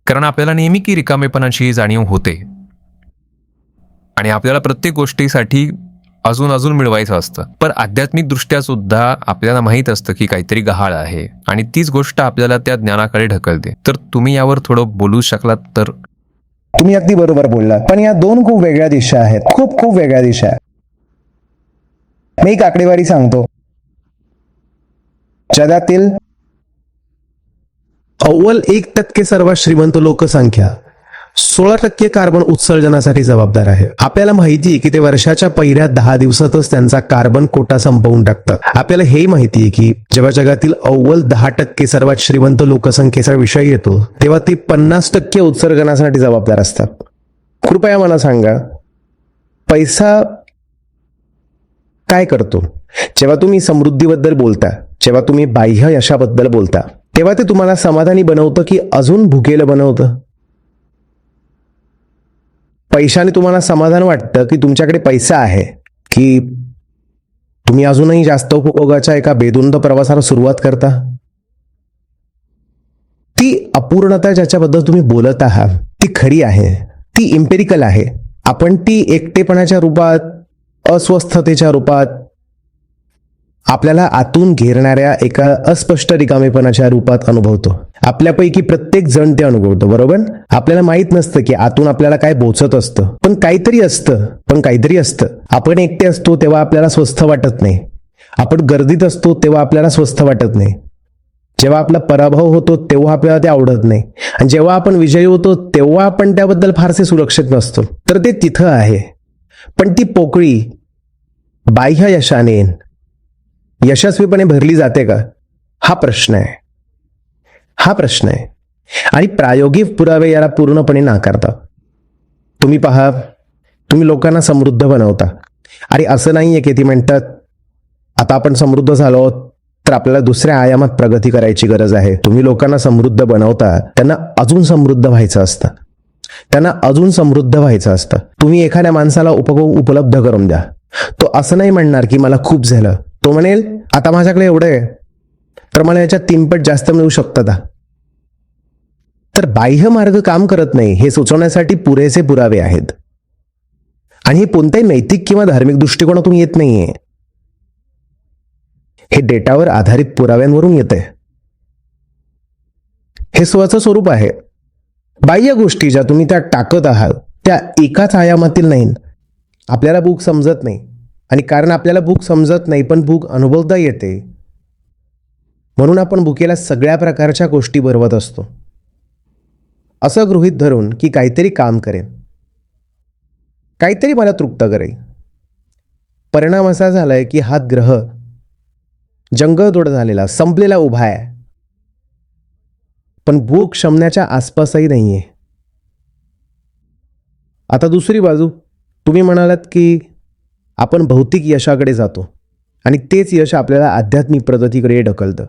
कारण आपल्याला नेहमी की रिकामेपणाची जाणीव होते आणि आपल्याला प्रत्येक गोष्टीसाठी अजून अजून मिळवायचं असतं. पण आध्यात्मिक दृष्ट्या सुद्धा आपल्याला माहीत असतं की काहीतरी गहाळ आहे आणि तीच गोष्ट आपल्याला त्या ज्ञानाकडे ढकलते. तर तुम्ही यावर थोडं बोलू शकलात तर? तुम्ही अगदी बरोबर बोललात, पण या दोन खूप वेगळ्या दिशा आहेत, खूप खूप वेगळ्या दिशा आहेत. मी एक आकडेवारी सांगतो. जगातील अव्वल 1% सर्वात श्रीमंत लोकसंख्या 16% कार्बन उत्सर्जनासाठी जबाबदार आहे. आपल्याला माहिती आहे की ते वर्षाच्या पहिल्या 10 दिवसातच त्यांचा कार्बन कोटा संपवून टाकतात. आपल्याला हे माहिती आहे की जेव्हा जगातील अव्वल 10% सर्वात श्रीमंत लोकसंख्येचा विषय येतो, तेव्हा ते 50% उत्सर्जनासाठी जबाबदार असतात. कृपया मला सांगा, पैसा काय करतो? जेव्हा तुम्ही समृद्धीबद्दल बोलता, जेव्हा तुम्ही बाह्य यशाबद्दल बोलता, तेव्हा ते तुम्हाला समाधानी बनवतं की अजून भुकेलं बनवतं? पैशाने तुम्हाला समाधान वाटतं की तुमच्याकडे पैसा आहे, की तुम्ही अजूनही जास्त उपभोगाच्या एका बेधुंद प्रवासाला सुरुवात करता? ती अपूर्णता ज्याच्याबद्दल तुम्ही बोलत आहात ती खरी आहे, ती इम्पेरिकल आहे. आपण ती एकटेपणाच्या रूपात, अस्वस्थतेच्या रूपात, आपल्याला आतून घेरणाऱ्या एका अस्पष्ट रिकामेपणाच्या रूपात अनुभवतो. आपल्यापैकी प्रत्येक जण ते अनुभवतो, बरोबर? आपल्याला माहित नसतं की आतून आपल्याला काय बोचत असतं, पण काहीतरी असतं. आपण एकटे असतो तेव्हा आपल्याला स्वस्थ वाटत नाही. आपण गर्दीत असतो तेव्हा आपल्याला स्वस्थ वाटत नाही. जेव्हा आपला पराभव होतो तेव्हा आपल्याला ते आवडत नाही, आणि जेव्हा आपण विजयी होतो तेव्हा आपण त्याबद्दल फारसे सुरक्षित नसतो. तर ते तिथं आहे. पण ती पोकळी बाह्य यशाने यशस्वीपणे भरली जाते का? हा प्रश्न आहे. आणि प्रायोगिक पुरावे याला पूर्णपणे नाकारतात. तुम्ही पहा, तुम्ही लोकांना समृद्ध बनवता. अरे असं नाहीये की ती म्हणतात आता आपण समृद्ध झालो तर आपल्याला दुसऱ्या आयामात प्रगती करायची गरज आहे. तुम्ही लोकांना समृद्ध बनवता, त्यांना अजून समृद्ध व्हायचं असतं. तुम्ही एखाद्या माणसाला उपलब्ध करून द्या, तो असं नाही म्हणणार की मला खूप झालं. तो म्हणेल आता माझ्याकडे एवढं आहे तर मला याच्यात 3 पट जास्त मिळू शकतं. तर बाह्य मार्ग काम करत नाही हे सुचवण्यासाठी पुरेसे पुरावे आहेत, आणि हे कोणत्याही नैतिक किंवा धार्मिक दृष्टिकोनातून येत नाहीये. हे डेटावर आधारित पुराव्यांवरून येते. हे स्वचं स्वरूप आहे. बाह्य गोष्टी ज्या तुम्ही त्या टाकत आहात त्या एकाच आयामातील नाही. आपल्याला भूक समजत नाही, आणि कारण आपल्याला भूक समजत नाही पण भूक अनुभवता येते, म्हणून आपण भुकेला सगळ्या प्रकारच्या गोष्टी भरवत असतो, असं गृहीत धरून की काहीतरी काम करेन, काहीतरी मला तृप्त करेल. परिणाम असा झालाय की हा ग्रह जंगलतोड झालेला, संपलेला उभा आहे, पण भूक शमण्याच्या आसपासही नाहीये. आता दुसरी बाजू, तुम्ही म्हणालात की आपण भौतिक यशाकडे जातो आणि तेच यश आपल्याला आध्यात्मिक प्रगतीकडे ढकलतं.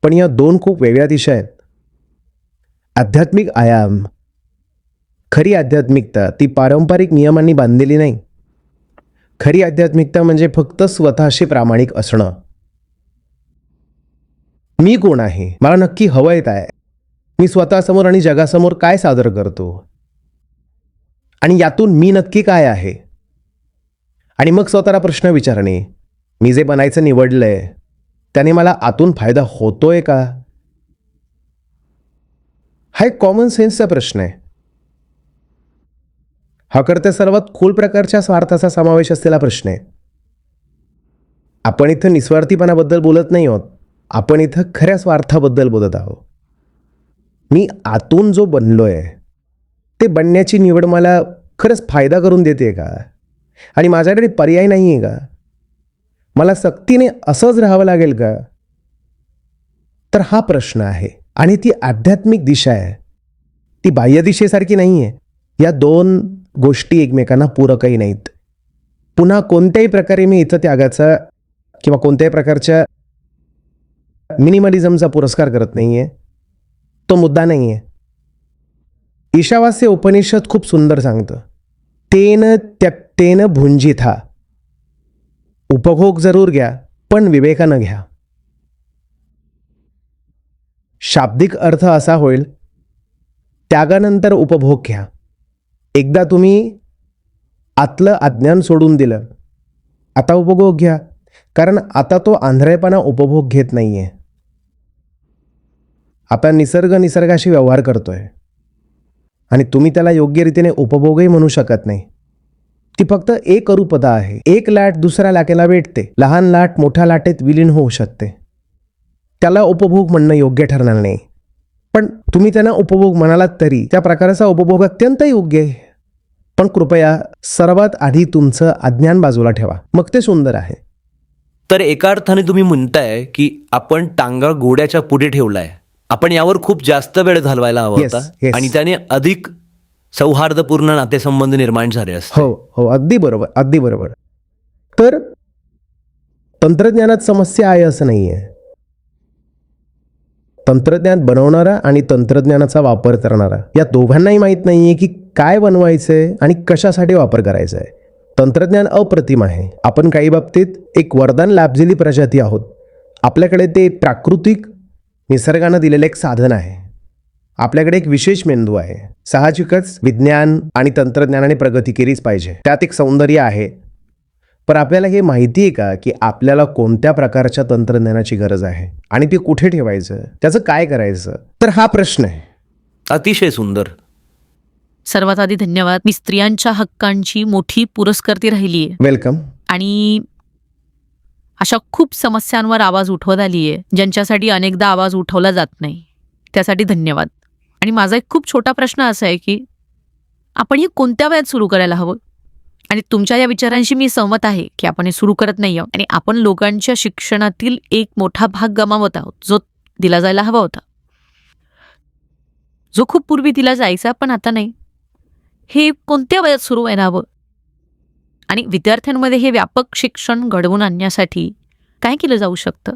पण या दोन खूप वेगळ्या दिशा आहेत. आध्यात्मिक आयाम, खरी आध्यात्मिकता ती पारंपरिक नियमांनी बांधलेली नाही. खरी आध्यात्मिकता म्हणजे फक्त स्वतःशी प्रामाणिक असणं. मी कोण आहे, मला नक्की हवंय काय, मी स्वतःसमोर आणि जगासमोर काय सादर करतो, आणि यातून मी नक्की काय आहे. आणि मग स्वतःला प्रश्न विचारणे, मी जे बनायचं निवडलंय त्याने मला आतून फायदा होतोय का. हा एक कॉमन सेन्सचा प्रश्न आहे. हा करता सर्वात खोल प्रकारच्या स्वार्थाचा समावेश असलेला प्रश्न आहे. आपण इथं निस्वार्थीपणाबद्दल बोलत नाही आहोत, आपण इथं खऱ्या स्वार्थाबद्दल बोलत आहोत. मी आतून जो बनलोय ते बनण्याची निवड मला खरंच फायदा करून देते का, आणि माझ्याकडे पर्याय नाही आहे का, मला सक्तीने असंच राहावं लागेल का. तर हा प्रश्न आहे. आणि ती आध्यात्मिक दिशा आहे, ती बाह्य दिशेसारखी नाही आहे. या दोन गोष्टी एकमेकांना पूरकही नाहीत. पुन्हा कोणत्याही प्रकारे मी इथं त्यागाचा किंवा कोणत्याही प्रकारच्या मिनिमलिझमचा पुरस्कार करत नाही आहे, तो मुद्दा नाही आहे. ईशावास्य उपनिषद खूप सुंदर सांगतं, तेन त्यक्तेन भुंजिथा. उपभोग जरूर घ्या पण विवेकानं घ्या. शाब्दिक अर्थ असा होईल, त्यागानंतर उपभोग घ्या. एकदा तुम्ही आतलं अज्ञान सोडून दिलं, आता उपभोग घ्या, कारण आता तो आंधळेपणा उपभोग घेत नाहीये. आता निसर्गाशी व्यवहार करतोय आणि तुम्ही त्याला योग्य रीतीने उपभोगही म्हणू शकत नाही. ती फक्त एक रूपता आहे. एक लाट दुसऱ्या लाटेला भेटते, लहान लाट मोठ्या लाटेत विलीन होऊ शकते. त्याला उपभोग म्हणणं योग्य ठरणार नाही. पण तुम्ही त्यांना उपभोग म्हणालात तरी त्या प्रकारचा उपभोग अत्यंत योग्य आहे. पण कृपया सर्वात आधी तुमचं अज्ञान बाजूला ठेवा, मग ते सुंदर आहे. तर एका अर्थाने तुम्ही म्हणताय की आपण टांगा घोड्याच्या पुढे ठेवलाय, आपण यावर खूप जास्त वेळ घालवायला हवा Yes, होता, yes. आणि त्याने अधिक सौहार्दपूर्ण नातेसंबंध निर्माण झाले असते. हो, अगदी बरोबर, अगदी बरोबर. तर तंत्रज्ञानात समस्या आहे असं नाही आहे. तंत्रज्ञान बनवणारा आणि तंत्रज्ञानाचा वापर करणारा या दोघांनाही माहीत नाही आहे की काय बनवायचंय आणि कशासाठी वापर करायचा आहे. तंत्रज्ञान अप्रतिम आहे. आपण काही बाबतीत एक वरदान लाभलेली प्रजाती आहोत. आपल्याकडे ते प्राकृतिक निसर्गानं दिलेलं एक साधन आहे. आपल्याकडे एक विशेष मेंदू आहे. साहजिकच विज्ञान आणि तंत्रज्ञानाने प्रगती केलीच पाहिजे, त्यात एक सौंदर्य आहे. पण आपल्याला हे माहिती आहे का की आपल्याला कोणत्या प्रकारच्या तंत्रज्ञानाची गरज आहे आणि ते कुठे ठेवायचं, त्याचं काय करायचं, तर हा प्रश्न आहे. अतिशय सुंदर. सर्वात आधी धन्यवाद. मी स्त्रियांच्या हक्कांची मोठी पुरस्कर्ती राहिली आहे वेलकम. आणि अशा खूप समस्यांवर आवाज उठवत आली आहे ज्यांच्यासाठी अनेकदा आवाज उठवला जात नाही. त्यासाठी धन्यवाद. आणि माझा एक खूप छोटा प्रश्न असा आहे की आपण हे कोणत्या वयात सुरू करायला हवं. आणि तुमच्या या विचारांशी मी सहमत आहे की आपण हे सुरू करत नाही आहोत आणि आपण लोकांच्या शिक्षणातील एक मोठा भाग गमावत आहोत जो दिला जायला हवा होता, जो खूप पूर्वी दिला जायचा पण आता नाही. हे कोणत्या वयात सुरू व्हायला हवं. आणि विद्यार्थ्यांमध्ये हे व्यापक शिक्षण घडवून आणण्यासाठी काय केलं जाऊ शकतं,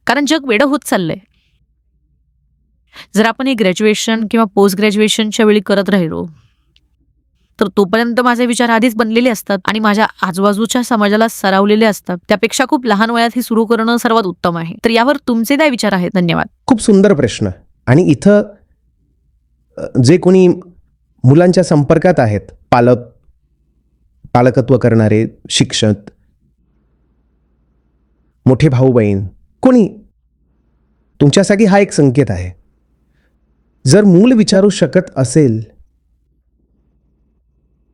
कारण जग वेडं होत चाललंय. जर आपण हे ग्रॅज्युएशन किंवा पोस्ट ग्रॅज्युएशनच्या वेळी करत राहिलो तर तोपर्यंत माझे विचार आधीच बनलेले असतात आणि माझ्या आजूबाजूच्या समाजाला सरावलेले असतात. त्यापेक्षा खूप लहान वयात हे सुरू करणं सर्वात उत्तम आहे. तर यावर तुमचे काय विचार आहेत. धन्यवाद. खूप सुंदर प्रश्न. आणि इथं जे कोणी मुलांच्या संपर्कात आहेत, पालकत्व करणारे शिक्षक, मोठे भाऊ बहीण, कोणी, तुमच्यासाठी हा एक संकेत आहे. जर मूल विचारू शकत असेल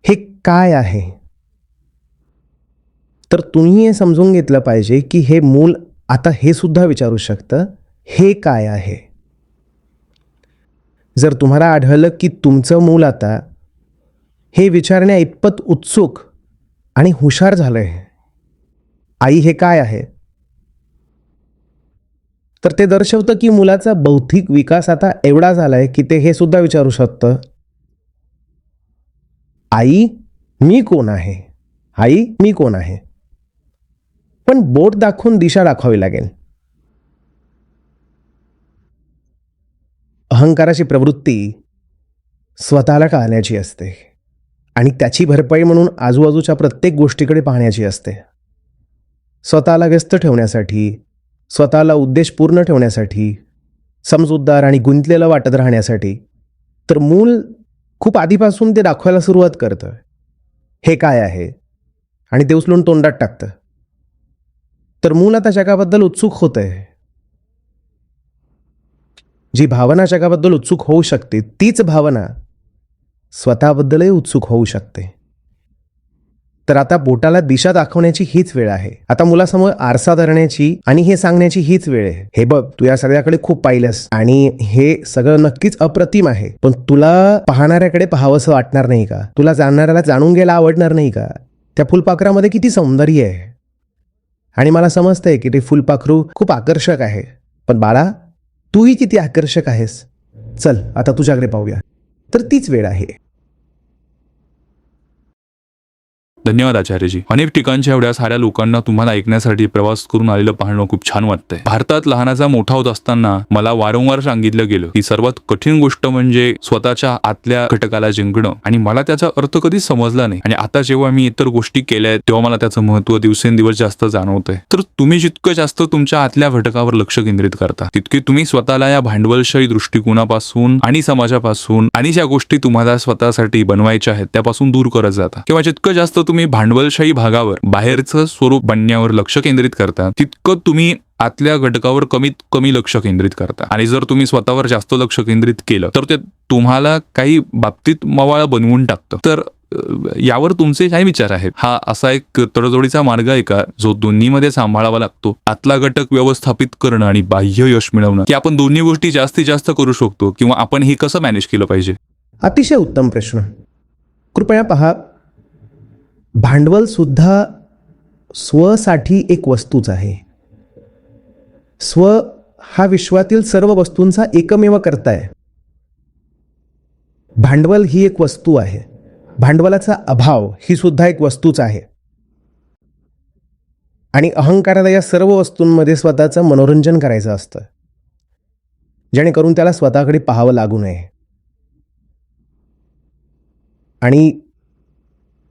हे काय आहे, तर तुम्ही हे समजून घेतलं पाहिजे की हे मूल आता हे सुद्धा विचारू शकतं, हे काय आहे. जर तुम्हाला आढळलं की तुमचं मूल आता हे विचारण्या इतपत उत्सुक आणि हुशार झालंय आई हे काय आहे? तर ते दर्शवतं की मुलाचा बौद्धिक विकास आता एवढा झालाय की ते हे सुद्धा विचारू शकतं, आई मी कोण आहे? आई मी कोण आहे? पण बोट दाखवून दिशा दाखवावी लागेल. अहंकाराची प्रवृत्ती स्वतःला टाळण्याची असते आणि त्याची भरपाई म्हणून आजूबाजूच्या प्रत्येक गोष्टीकडे पाहण्याची असते. स्वतःला व्यस्त ठेवण्यासाठी, स्वतःला उद्देश पूर्ण ठेवण्यासाठी, समजूतदार आणि गुंतलेलं वाटत राहण्यासाठी. तर मूल खूप आधीपासून ते दाखवायला सुरुवात करतं, हे काय आहे, आणि ते उचलून तोंडात टाकतं. तर मूल आता जगाबद्दल उत्सुक होतंय. जी भावना जगाबद्दल उत्सुक होऊ शकते तीच भावना स्वतःबद्दलही उत्सुक होऊ शकते. तर आता बोटाला दिशा दाखवण्याची हीच वेळ आहे. आता मुलासमोर आरसा धरण्याची आणि हे सांगण्याची हीच वेळ आहे, हे बघ तू या सगळ्याकडे खूप पाहिलंस आणि हे सगळं नक्कीच अप्रतिम आहे, पण तुला पाहणाऱ्याकडे पाहावंसं वाटणार नाही का? तुला जाणणाऱ्याला जाणून घ्यायला आवडणार नाही का? त्या फुलपाखरामध्ये किती सौंदर्य आहे आणि मला समजतंय की ते फुलपाखरू खूप आकर्षक आहे, पण बाळा तूही किती आकर्षक आहेस. चल आता तुझ्याकडे पाहूया. तर तीच वेळ आहे. धन्यवाद आचार्यजी. अनेक ठिकाणच्या एवढ्या साऱ्या लोकांना तुम्हाला ऐकण्यासाठी प्रवास करून आलेलं पाहणं खूप छान वाटतंय. भारतात लहानाचा मोठा होत असताना मला वारंवार सांगितलं गेलं की सर्वात कठीण गोष्ट म्हणजे स्वतःच्या आतल्या घटकाला जिंकणं, आणि मला त्याचा अर्थ कधीच समजला नाही. आणि आता जेव्हा मी इतर गोष्टी केल्या तेव्हा मला त्याचं महत्त्व दिवसेंदिवस जास्त जाणवतंय. तर तुम्ही जितकं जास्त तुमच्या आतल्या घटकावर लक्ष केंद्रित करता तितके तुम्ही स्वतःला या भांडवलशाही दृष्टिकोनापासून आणि समाजापासून आणि ज्या गोष्टी तुम्हाला स्वतःसाठी बनवायच्या आहेत त्यापासून दूर करत जाता. किंवा जितकं जास्त तुम्ही भांडवलशाही भागावर बाहेरचं स्वरूप बनण्यावर लक्ष केंद्रित करता तितकं तुम्ही आतल्या घटकावर कमीत कमी लक्ष केंद्रित करता. आणि जर तुम्ही स्वतःवर जास्त लक्ष केंद्रित केलं तर ते तुम्हाला काही बाबतीत मवाळ बनवून टाकतं. तर यावर तुमचे काय विचार आहेत? हा असा एक तडजोडीचा मार्ग आहे का जो दोन्हीमध्ये सांभाळावा लागतो? आतला घटक व्यवस्थापित करणं आणि बाह्य यश मिळवणं, की आपण दोन्ही गोष्टी जास्तीत जास्त करू शकतो, किंवा आपण हे कसं मॅनेज केलं पाहिजे? अतिशय उत्तम प्रश्न. कृपया पहा, भांडवल सुद्धा स्वसाठी एक वस्तूच आहे. स्व हा विश्वातील सर्व वस्तूंचा एकमेव कर्ता आहे. भांडवल ही एक वस्तू आहे. भांडवलाचा अभाव ही सुद्धा एक वस्तूच आहे. आणि अहंकाराला या सर्व वस्तूंमध्ये स्वतःचं मनोरंजन करायचं असतं, जेणेकरून त्याला स्वतःकडे पाहावं लागू नये. आणि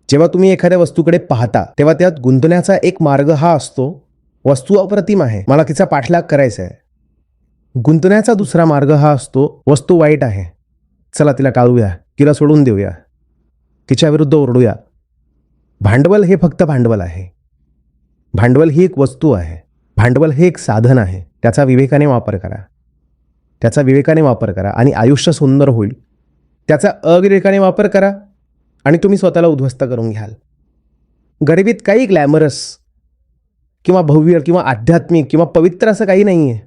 जेव्हा तुम्ही एखाद्या वस्तूकडे पाहता तेव्हा त्यात गुंतण्याचा एक मार्ग हा असतो, वस्तू अप्रतिम आहे, मला तिचा पाठलाग करायचा आहे. गुंतण्याचा दुसरा मार्ग हा असतो, वस्तू वाईट आहे, चला तिला टाळूया, तिला सोडून देऊया, तिच्या विरुद्ध ओरडूया. भांडवल हे फक्त भांडवल आहे. भांडवल ही एक वस्तू आहे. भांडवल हे एक साधन आहे. त्याचा विवेकाने वापर करा. त्याचा विवेकाने वापर करा आणि आयुष्य सुंदर होईल. त्याचा अविवेकाने वापर करा आणि तुम्ही स्वतःला उद्ध्वस्त करून घ्याल. गरिबीत काही ग्लॅमरस किंवा भव्य किंवा आध्यात्मिक किंवा पवित्र असं काही नाही आहे,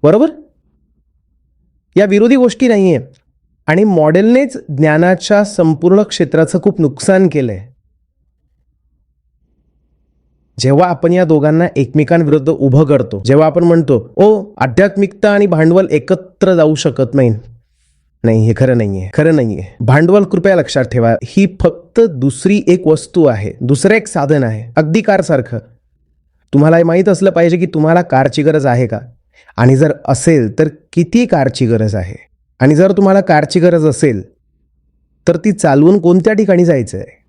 बरोबर? या विरोधी गोष्टी नाही आहे. आणि मॉडेलनेच ज्ञानाच्या संपूर्ण क्षेत्राचं खूप नुकसान केलं आहे. जेव्हा आपण या दोघांना एकमेकांविरुद्ध उभं करतो, जेव्हा आपण म्हणतो ओ आध्यात्मिकता आणि भांडवल एकत्र जाऊ शकत नाही, नाही, हे खरं नाही आहे, खरं नाही आहे. भांडवल, कृपया लक्षात ठेवा, ही फक्त दुसरी एक वस्तू आहे, दुसरं एक साधन आहे, अगदी कारसारखं. तुम्हाला हे माहीत असलं पाहिजे की तुम्हाला कारची गरज आहे का, आणि जर असेल तर किती कारची गरज आहे. आणि जर तुम्हाला कारची गरज असेल तर ती चालवून कोणत्या ठिकाणी जायचं आहे,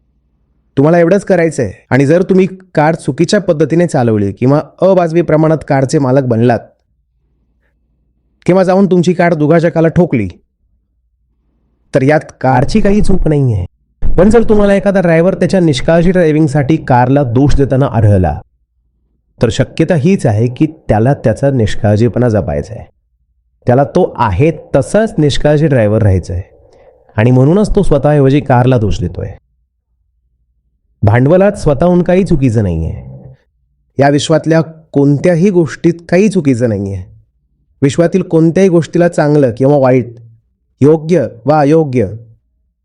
तुम्हाला एवढंच करायचं आहे. आणि जर तुम्ही कार चुकीच्या पद्धतीने चालवली किंवा अवाजवी प्रमाणात कारचे मालक बनलात किंवा जाऊन तुमची कार दुभाजकाला ठोकली तर यात कारची काही चूक नाही आहे. पण जर तुम्हाला एखादा ड्रायव्हर त्याच्या निष्काळजी ड्रायव्हिंगसाठी कारला दोष देताना आढळला तर शक्यता हीच आहे की त्याला त्याचा निष्काळजीपणा जपायचा आहे. त्याला तो आहे तसाच निष्काळजी ड्रायव्हर राहायचा आहे आणि म्हणूनच तो स्वतःऐवजी कारला दोष देतोय. भांडवलात स्वतःहून काही चुकीचं नाही आहे. या विश्वातल्या कोणत्याही गोष्टीत काही चुकीचं नाही आहे. विश्वातील कोणत्याही गोष्टीला चांगलं किंवा वाईट, योग्य वा अयोग्य,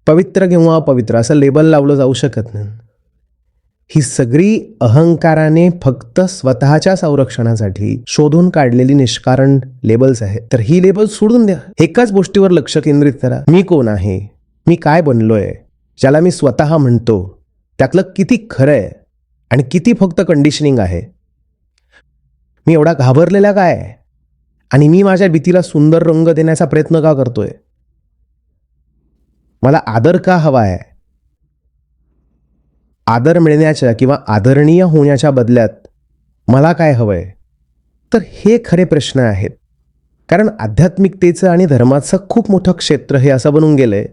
पवित्र किंवा अपवित्र असं लेबल लावलं जाऊ शकत नाही. ही सगळी अहंकाराने फक्त स्वतःच्या संरक्षणासाठी शोधून काढलेली निष्कारण लेबल्स आहेत. तर ही लेबल सोडून द्या. एकाच गोष्टीवर लक्ष केंद्रित करा. मी कोण आहे, मी काय बनलोय, ज्याला मी स्वतः म्हणतो, त्यातलं किती खरं आहे आणि किती फक्त कंडिशनिंग आहे. मी एवढा घाबरलेला काय आहे आणि मी माझ्या भीतीला सुंदर रंग देण्याचा प्रयत्न का करतोय. मला आदर का हवा आहे. आदर मिळण्याच्या किंवा आदरणीय होण्याच्या बदल्यात मला काय हवंय. तर हे खरे प्रश्न आहेत. कारण आध्यात्मिकतेचं आणि धर्माचं खूप मोठं क्षेत्र हे असं बनून गेलंय,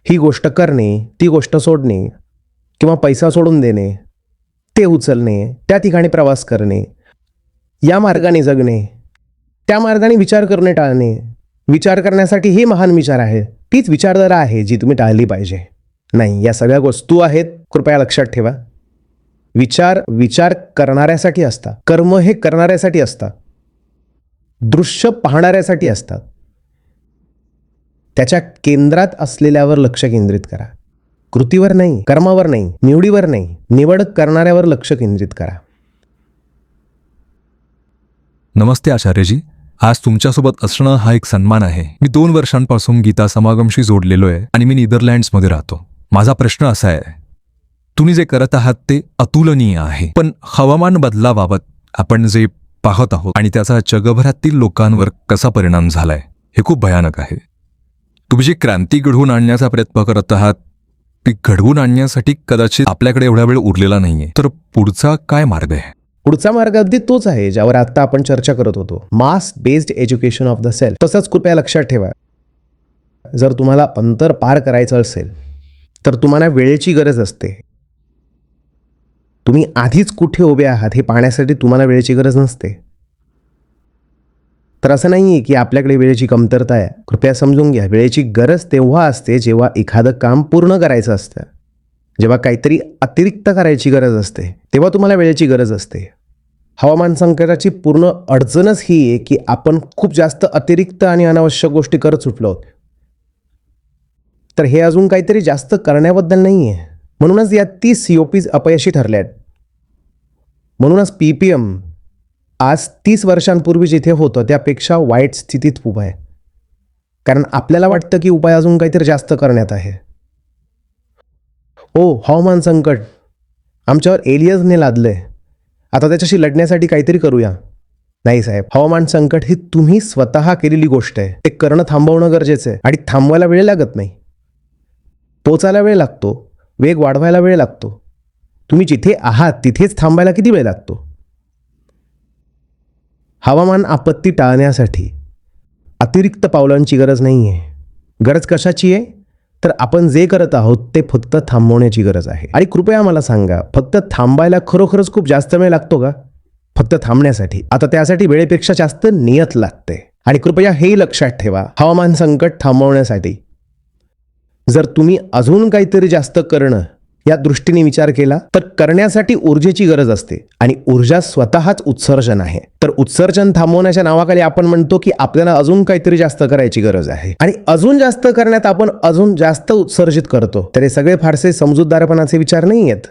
ही गोष्ट करणे, ती गोष्ट सोडणे, किंवा पैसा सोडून देणे, ते उचलणे, त्या ठिकाणी प्रवास करणे, या मार्गाने जगणे, त्या मार्गाने विचार करणे टाळणे. विचार करण्यासाठी हे महान विचार आहे, तीच विचारधारा आहे जी तुम्ही टाळली पाहिजे. नाही, या सगळ्या वस्तू आहेत, कृपया लक्षात ठेवा. विचार करणाऱ्यासाठी असतात, कर्म हे करणाऱ्यासाठी असतात, दृश्य पाहणाऱ्यासाठी असतात. त्याच्या केंद्रात असलेल्यावर लक्ष केंद्रित करा. कृतीवर नाही, कर्मावर नाही, निवडीवर नाही, निवड करणाऱ्यावर लक्ष केंद्रित करा. नमस्ते आचार्यजी. आज तुमच्यासोबत असणं हा एक सन्मान आहे. मी 2 वर्षांपासून गीता समागमशी जोडलेलो आहे आणि मी नेदरलँड्समध्ये राहतो. माझा प्रश्न असा आहे, तुम्ही जे करत आहात ते अतुलनीय आहे, पण हवामान बदलाबाबत आपण जे पाहत आहोत आणि त्याचा जगभरातील लोकांवर कसा परिणाम झालाय हे खूप भयानक आहे. तुम्ही जी क्रांती घडवून आणण्याचा प्रयत्न करत आहात ती घडवून आणण्यासाठी कदाचित आपल्याकडे एवढा वेळ उरलेला नाहीये. तर पुढचा काय मार्ग आहे? पुढचा मार्ग अगदी तोच आहे ज्यावर आता आपण चर्चा करत होतो, मास based education of the self. तसंच कृपया लक्षात ठेवा, जर तुम्हाला अंतर पार करायचं असेल तर तुम्हाला वेळेची गरज असते. तुम्ही आधीच कुठे उभे आहात हे पाहण्यासाठी तुम्हाला वेळेची गरज नसते. तर असं नाही आहे की आपल्याकडे वेळेची कमतरता आहे. कृपया समजून घ्या, वेळेची गरज तेव्हा असते जेव्हा एखादं काम पूर्ण करायचं असतं, जेव्हा काहीतरी अतिरिक्त करायची गरज असते, तेव्हा तुम्हाला वेळेची गरज असते. हवामान संकटाची पूर्ण अडचणच ही आहे की आपण खूप जास्त अतिरिक्त आणि अनावश्यक गोष्टी करत सुटलो आहोत. तर हे अजून काहीतरी जास्त करण्याबद्दल नाही आहे. म्हणूनच या 30 COPs अपयशी ठरल्या आहेत. म्हणूनच PPM आज 30 वर्षांपूर्वी जिथे होतं त्यापेक्षा वाईट स्थितीत उभं आहे. कारण आपल्याला वाटतं की उपाय अजून काहीतरी जास्त करण्यात आहे. हवामान संकट आमच्यावर एलियसने लादलंय, आता त्याच्याशी लढण्यासाठी काहीतरी करूया. नाही साहेब, हवामान संकट ही तुम्ही स्वतः केलेली गोष्ट आहे. ते करणं थांबवणं गरजेचं आहे आणि थांबवायला वेळ लागत नाही. पोचायला वेळ लागतो, वेग वाढवायला वेळ लागतो. तुम्ही जिथे आहात तिथेच थांबायला किती वेळ लागतो? हवामान आपत्ती टाळण्यासाठी अतिरिक्त पावलांची गरज नाही आहे. गरज कशाची आहे? तर आपण जे करत आहोत ते फक्त थांबवण्याची गरज आहे. आणि कृपया मला सांगा, फक्त थांबायला खरोखरच खूप जास्त वेळ लागतो का? फक्त थांबण्यासाठी? आता त्यासाठी वेळेपेक्षा जास्त नियत लागते. आणि कृपया हेही लक्षात ठेवा, हवामान संकट थांबवण्यासाठी जर तुम्ही अजून काहीतरी जास्त करणं या दृष्टीने विचार केला तर करण्यासाठी ऊर्जेची गरज असते आणि ऊर्जा स्वतःच उत्सर्जन आहे. तर उत्सर्जन थांबवण्याच्या नावाखाली आपण म्हणतो की आपल्याला अजून काहीतरी जास्त करायची गरज आहे आणि अजून जास्त करण्यात आपण अजून जास्त उत्सर्जित करतो. तर हे सगळे फारसे समजूतदारपणाचे विचार नाही आहेत.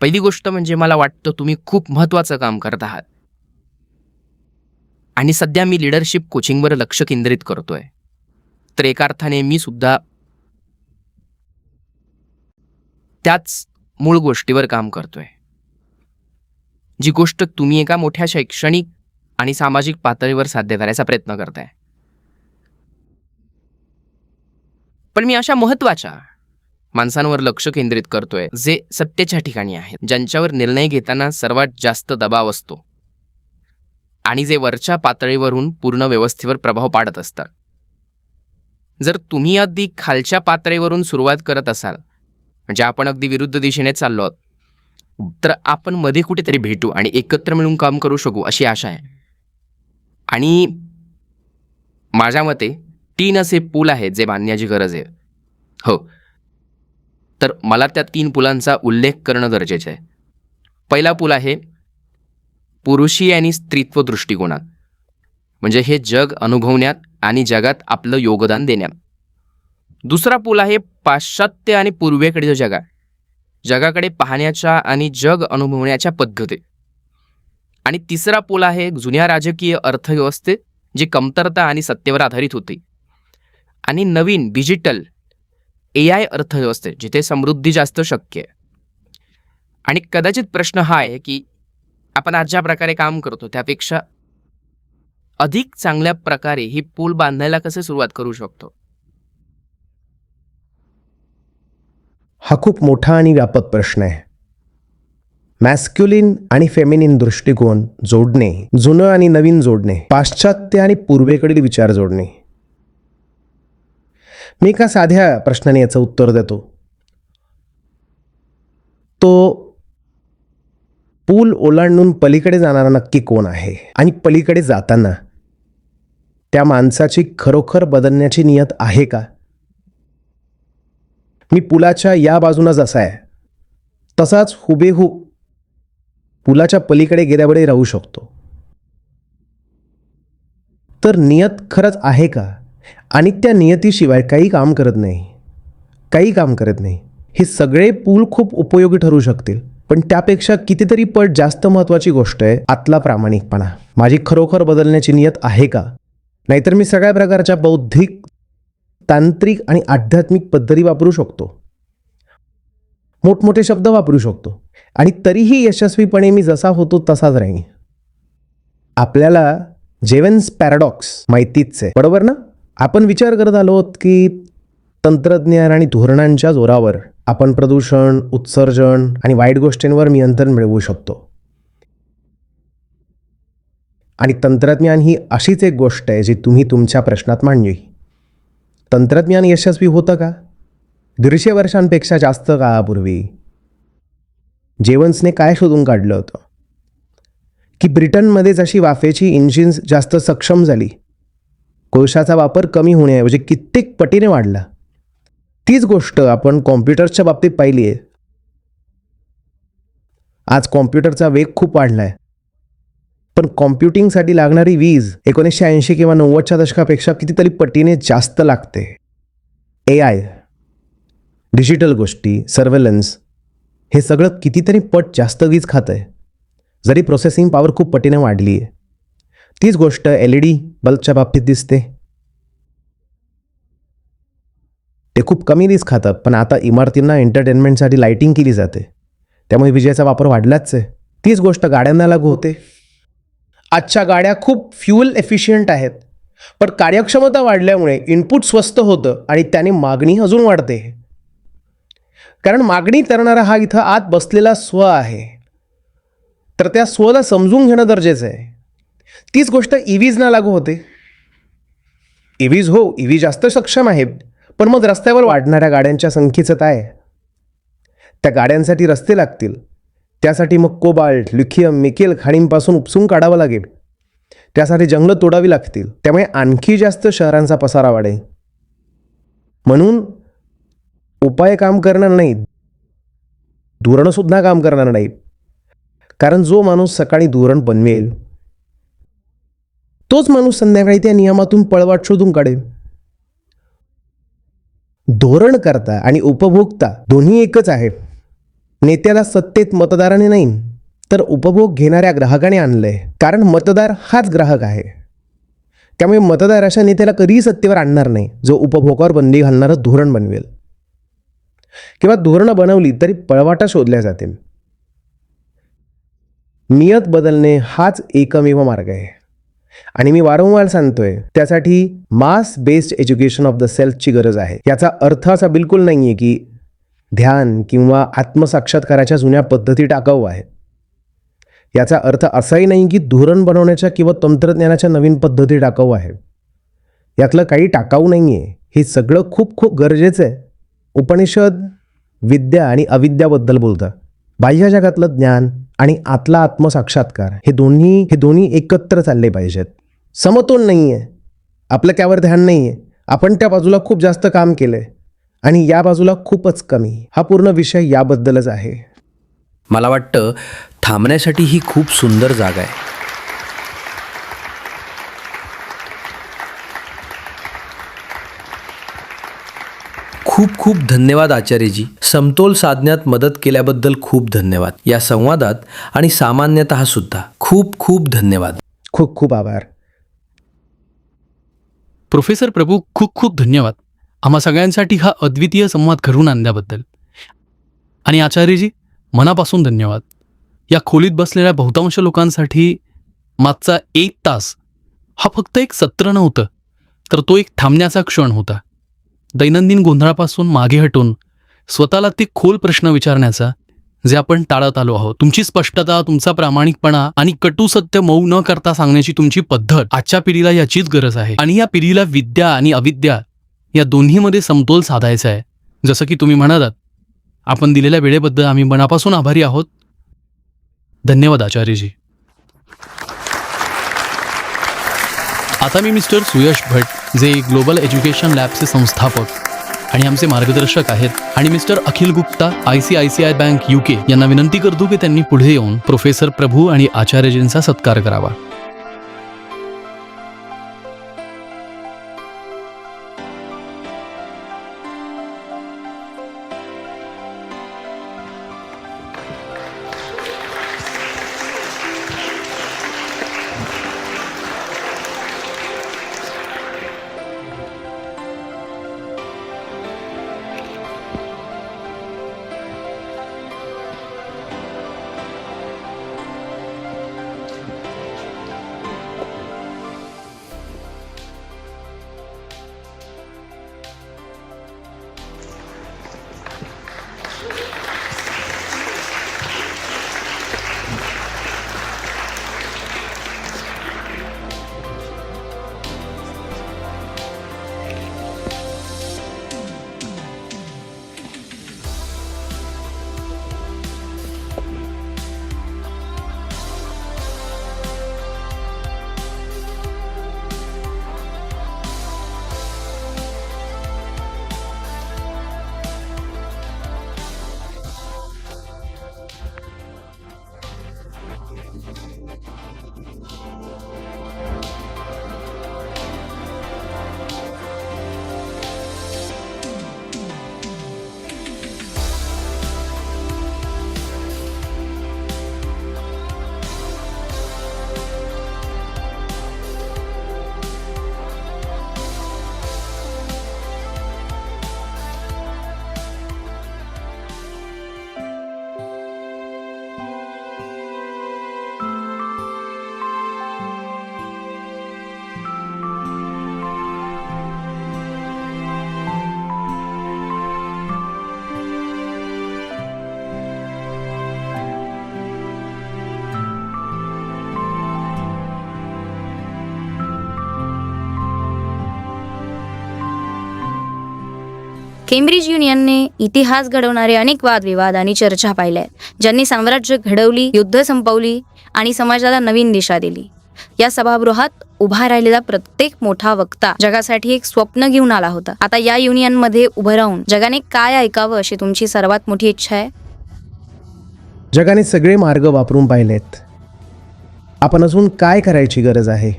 पहिली गोष्ट म्हणजे मला वाटतं तुम्ही खूप महत्त्वाचं काम करत आहात आणि सध्या मी लीडरशिप कोचिंगवर लक्ष केंद्रित करतोय. तर एका अर्थाने मी सुद्धा त्याच मूळ गोष्टीवर काम करतोय, जी गोष्ट तुम्ही एका मोठ्या शैक्षणिक आणि सामाजिक पातळीवर साध्य करायचा प्रयत्न करताय. पण मी अशा महत्त्वाच्या माणसांवर लक्ष केंद्रित करतोय जे सत्तेच्या ठिकाणी आहेत, ज्यांच्यावर निर्णय घेताना सर्वात जास्त दबाव असतो आणि जे वरच्या पातळीवरून पूर्ण व्यवस्थेवर प्रभाव पाडत असतात. जर तुम्ही अगदी खालच्या पातळीवरून सुरुवात करत असाल, म्हणजे आपण अगदी विरुद्ध दिशेने चाललो आहोत, तर आपण मध्ये कुठेतरी भेटू आणि एकत्र मिळून काम करू शकू अशी आशा आहे. आणि माझ्या मते 3 असे पूल आहेत जे बांधण्याची गरज आहे. हो, तर मला त्या 3 पुलांचा उल्लेख करणं गरजेचं आहे. पहिला पूल आहे पुरुषी आणि स्त्रीत्व दृष्टिकोनात, म्हणजे हे जग अनुभवण्यात आणि जगात आपलं योगदान देण्यात. दुसरा पूल आहे पाश्चात्य आणि पूर्वेकडील जगाकडे पाहण्याच्या आणि जग अनुभवण्याच्या पद्धती. आणि तिसरा पूल आहे जुन्या राजकीय अर्थव्यवस्थेत जी कमतरता आणि सत्तेवर आधारित होती, आणि नवीन डिजिटल AI अर्थव्यवस्थेत जिथे समृद्धी जास्त शक्य आहे. आणि कदाचित प्रश्न हा आहे की आपण आज ज्या प्रकारे काम करतो त्यापेक्षा अधिक चांगल्या प्रकारे ही पूल बांधायला कसे सुरुवात करू शकतो. हा खूप मोठा आणि व्यापक प्रश्न आहे. मॅस्क्युलिन आणि फेमिनिन दृष्टिकोन जोडणे, जुनं आणि नवीन जोडणे, पाश्चात्य आणि पूर्वेकडील विचार जोडणे. मी एका साध्या प्रश्नाने याचं उत्तर देतो. तो पूल ओलांडून पलीकडे जाणारा नक्की कोण आहे, आणि पलीकडे जाताना त्या माणसाची खरोखर बदलण्याची नियत आहे का? मी पुलाच्या या बाजूनं जसा आहे तसाच हुबेहूब पुलाच्या पलीकडे गेल्याकडे राहू शकतो. तर नियत खरंच आहे का? आणि त्या नियतीशिवाय काही काम करत नाही. हे सगळे पूल खूप उपयोगी ठरू शकतील, पण त्यापेक्षा कितीतरी पट जास्त महत्त्वाची गोष्ट आहे आतला प्रामाणिकपणा. माझी खरोखर बदलण्याची नियत आहे का? नाहीतर मी सगळ्या प्रकारच्या बौद्धिक, तांत्रिक आणि आध्यात्मिक पद्धती वापरू शकतो, मोठमोठे शब्द वापरू शकतो, आणि तरीही यशस्वीपणे मी जसा होतो तसाच राहीन. आपल्याला जेव्हन्स पॅराडॉक्स माहितीच आहे, बरोबर ना? आपण विचार करत आलो आहोत की तंत्रज्ञान आणि धोरणांच्या जोरावर आपण प्रदूषण, उत्सर्जन आणि वाईट गोष्टींवर नियंत्रण मिळवू शकतो. आणि तंत्रज्ञान ही अशीच एक गोष्ट आहे जी तुम्ही तुमच्या प्रश्नात मांडली. तंत्रज्ञान यशस्वी होतं का? 150 वर्षांपेक्षा जास्त काळापूर्वी जेव्हन्सने काय शोधून काढलं होतं की ब्रिटनमध्ये जशी वाफेची इंजिन्स जास्त सक्षम झाली, कोळशाचा वापर कमी होण्याऐवजी कित्येक पटीने वाढला. तीच गोष्ट आपण कॉम्प्युटर्सच्या बाबतीत पाहिली आहे. आज कॉम्प्युटरचा वेग खूप वाढला आहे, पण कॉम्प्युटिंगसाठी लागणारी वीज 1980 किंवा 90च्या दशकापेक्षा कितीतरी पटीने जास्त लागते. AI, डिजिटल गोष्टी, सर्व्हेलन्स, हे सगळं कितीतरी पट जास्त वीज खातं आहे, जरी प्रोसेसिंग पॉवर खूप पटीने वाढली आहे. तीच गोष्ट LED बल्बच्या बाबतीत दिसते. ते खूप कमी वीज खातात, पण आता इमारतींना एंटरटेनमेंटसाठी लाईटिंग केली जाते, त्यामुळे विजेचा वापर वाढलाच आहे. तीच गोष्ट गाड्यांना लागू होते. आजच्या गाड्या खूप फ्युएल एफिशियंट आहेत, पण कार्यक्षमता वाढल्यामुळे इनपुट स्वस्त होतं आणि त्याने मागणी अजून वाढते. कारण मागणी करणारा हा इथं आत बसलेला स्व आहे, तर त्या स्वला समजून घेणं गरजेचं आहे. तीच गोष्ट EVजना लागू होते. EV जास्त सक्षम आहेत, पण मग रस्त्यावर वाढणाऱ्या गाड्यांच्या संख्येचं काय? त्या गाड्यांसाठी रस्ते लागतील, त्यासाठी मग कोबाल्ट, लिथियम, निकेल खाणींपासून उपसून काढावं लागेल, त्यासाठी जंगलं तोडावी लागतील, त्यामुळे आणखी जास्त शहरांचा पसारा वाढेल. म्हणून उपाय काम करणार नाहीत, धोरणंसुद्धा काम करणार नाहीत. कारण जो माणूस सकाळी धोरण बनवेल तोच माणूस संध्याकाळी त्या नियमातून पळवाट शोधून काढेल. धोरणकर्ता आणि उपभोक्ता दोन्ही एकच आहे. नेत्याला सत्तेत मतदाराने नाही, तर उपभोग घेणाऱ्या ग्राहकाने आणलंय, कारण मतदार हाच ग्राहक आहे. त्यामुळे मतदार अशा नेत्याला कधीही सत्तेवर आणणार नाही जो उपभोगावर बंदी घालणारं धोरण बनवेल, किंवा धोरणं बनवली तरी पळवाटा शोधल्या जाते. नियत बदलणे हाच एकमेव मार्ग आहे. आणि मी वारंवार सांगतोय, त्यासाठी mass based education of the सेल्फची गरज आहे. याचा अर्थ असा बिलकुल नाही आहे की ध्यान किंवा आत्मसाक्षात्काराच्या जुन्या पद्धती टाकाऊ आहेत. याचा अर्थ असाही नाही की धोरण बनवण्याच्या किंवा तंत्रज्ञानाच्या नवीन पद्धती टाकाऊ आहेत. यातलं काही टाकाऊ नाही आहे. हे सगळं खूप खूप गरजेचं आहे. उपनिषद विद्या आणि अविद्याबद्दल बोलतात. बाह्य जगातलं ज्ञान आणि आतला आत्मसाक्षात्कार हे दोन्ही एकत्र चालले पाहिजेत. समतोल नाही आहे. आपलं त्यावर ध्यान नाही आहे. आपण त्या बाजूला खूप जास्त काम केलं आहे आणि या बाजूला खूपच कमी. हा पूर्ण विषय याबद्दलच आहे. मला वाटतं थांबण्यासाठी ही खूप सुंदर जागा आहे. खूप खूप धन्यवाद आचार्यजी. समतोल साधण्यात मदत केल्याबद्दल खूप धन्यवाद. या संवादात आणि सामान्यतः सुद्धा खूप खूप धन्यवाद. खूप खूप आभार. प्रोफेसर प्रभू, खूप खूप धन्यवाद आम्हा सगळ्यांसाठी हा अद्वितीय संवाद घडवून आणल्याबद्दल. आणि आचार्यजी, मनापासून धन्यवाद. या खोलीत बसलेल्या बहुतांश लोकांसाठी मागचा 1 तास हा फक्त एक सत्र नव्हतं, तर तो एक थांबण्याचा क्षण होता. दैनंदिन गोंधळापासून मागे हटून स्वतःला ते खोल प्रश्न विचारण्याचा जे आपण टाळत आलो आहोत. तुमची स्पष्टता, तुमचा प्रामाणिकपणा आणि कटू सत्य मऊ न करता सांगण्याची तुमची पद्धत, आजच्या पिढीला याचीच गरज आहे. आणि या पिढीला विद्या आणि अविद्या या दोन्हीमध्ये समतोल साधायचा आहे. जसं की तुम्ही म्हणालात, आपण दिलेल्या वेळेबद्दल आम्ही मनापासून आभारी आहोत. धन्यवाद आचार्यजी. आता मी मिस्टर सुयश भट, जे ग्लोबल एज्युकेशन लॅबचे संस्थापक आणि आमचे मार्गदर्शक आहेत, आणि मिस्टर अखिल गुप्ता, ICICI बँक UK यांना विनंती करतो की त्यांनी पुढे येऊन प्रोफेसर प्रभू आणि आचार्यजींचा सत्कार करावा. केम्ब्रिज युनियनने इतिहास घडवणारे अनेक वादविवाद आणि चर्चा पाहिल्या आहेत, ज्यांनी साम्राज्य घडवली, युद्ध संपवली आणि समाजाला नवीन दिशा दिली. या सभागृहात उभा राहिलेला प्रत्येक मोठा वक्ता जगासाठी एक स्वप्न घेऊन आला होता. आता या युनियनमध्ये उभं राहून जगाने काय ऐकावं अशी तुमची सर्वात मोठी इच्छा आहे? जगाने सगळे मार्ग वापरून पाहिलेत. आपण अजून काय करायची गरज आहे?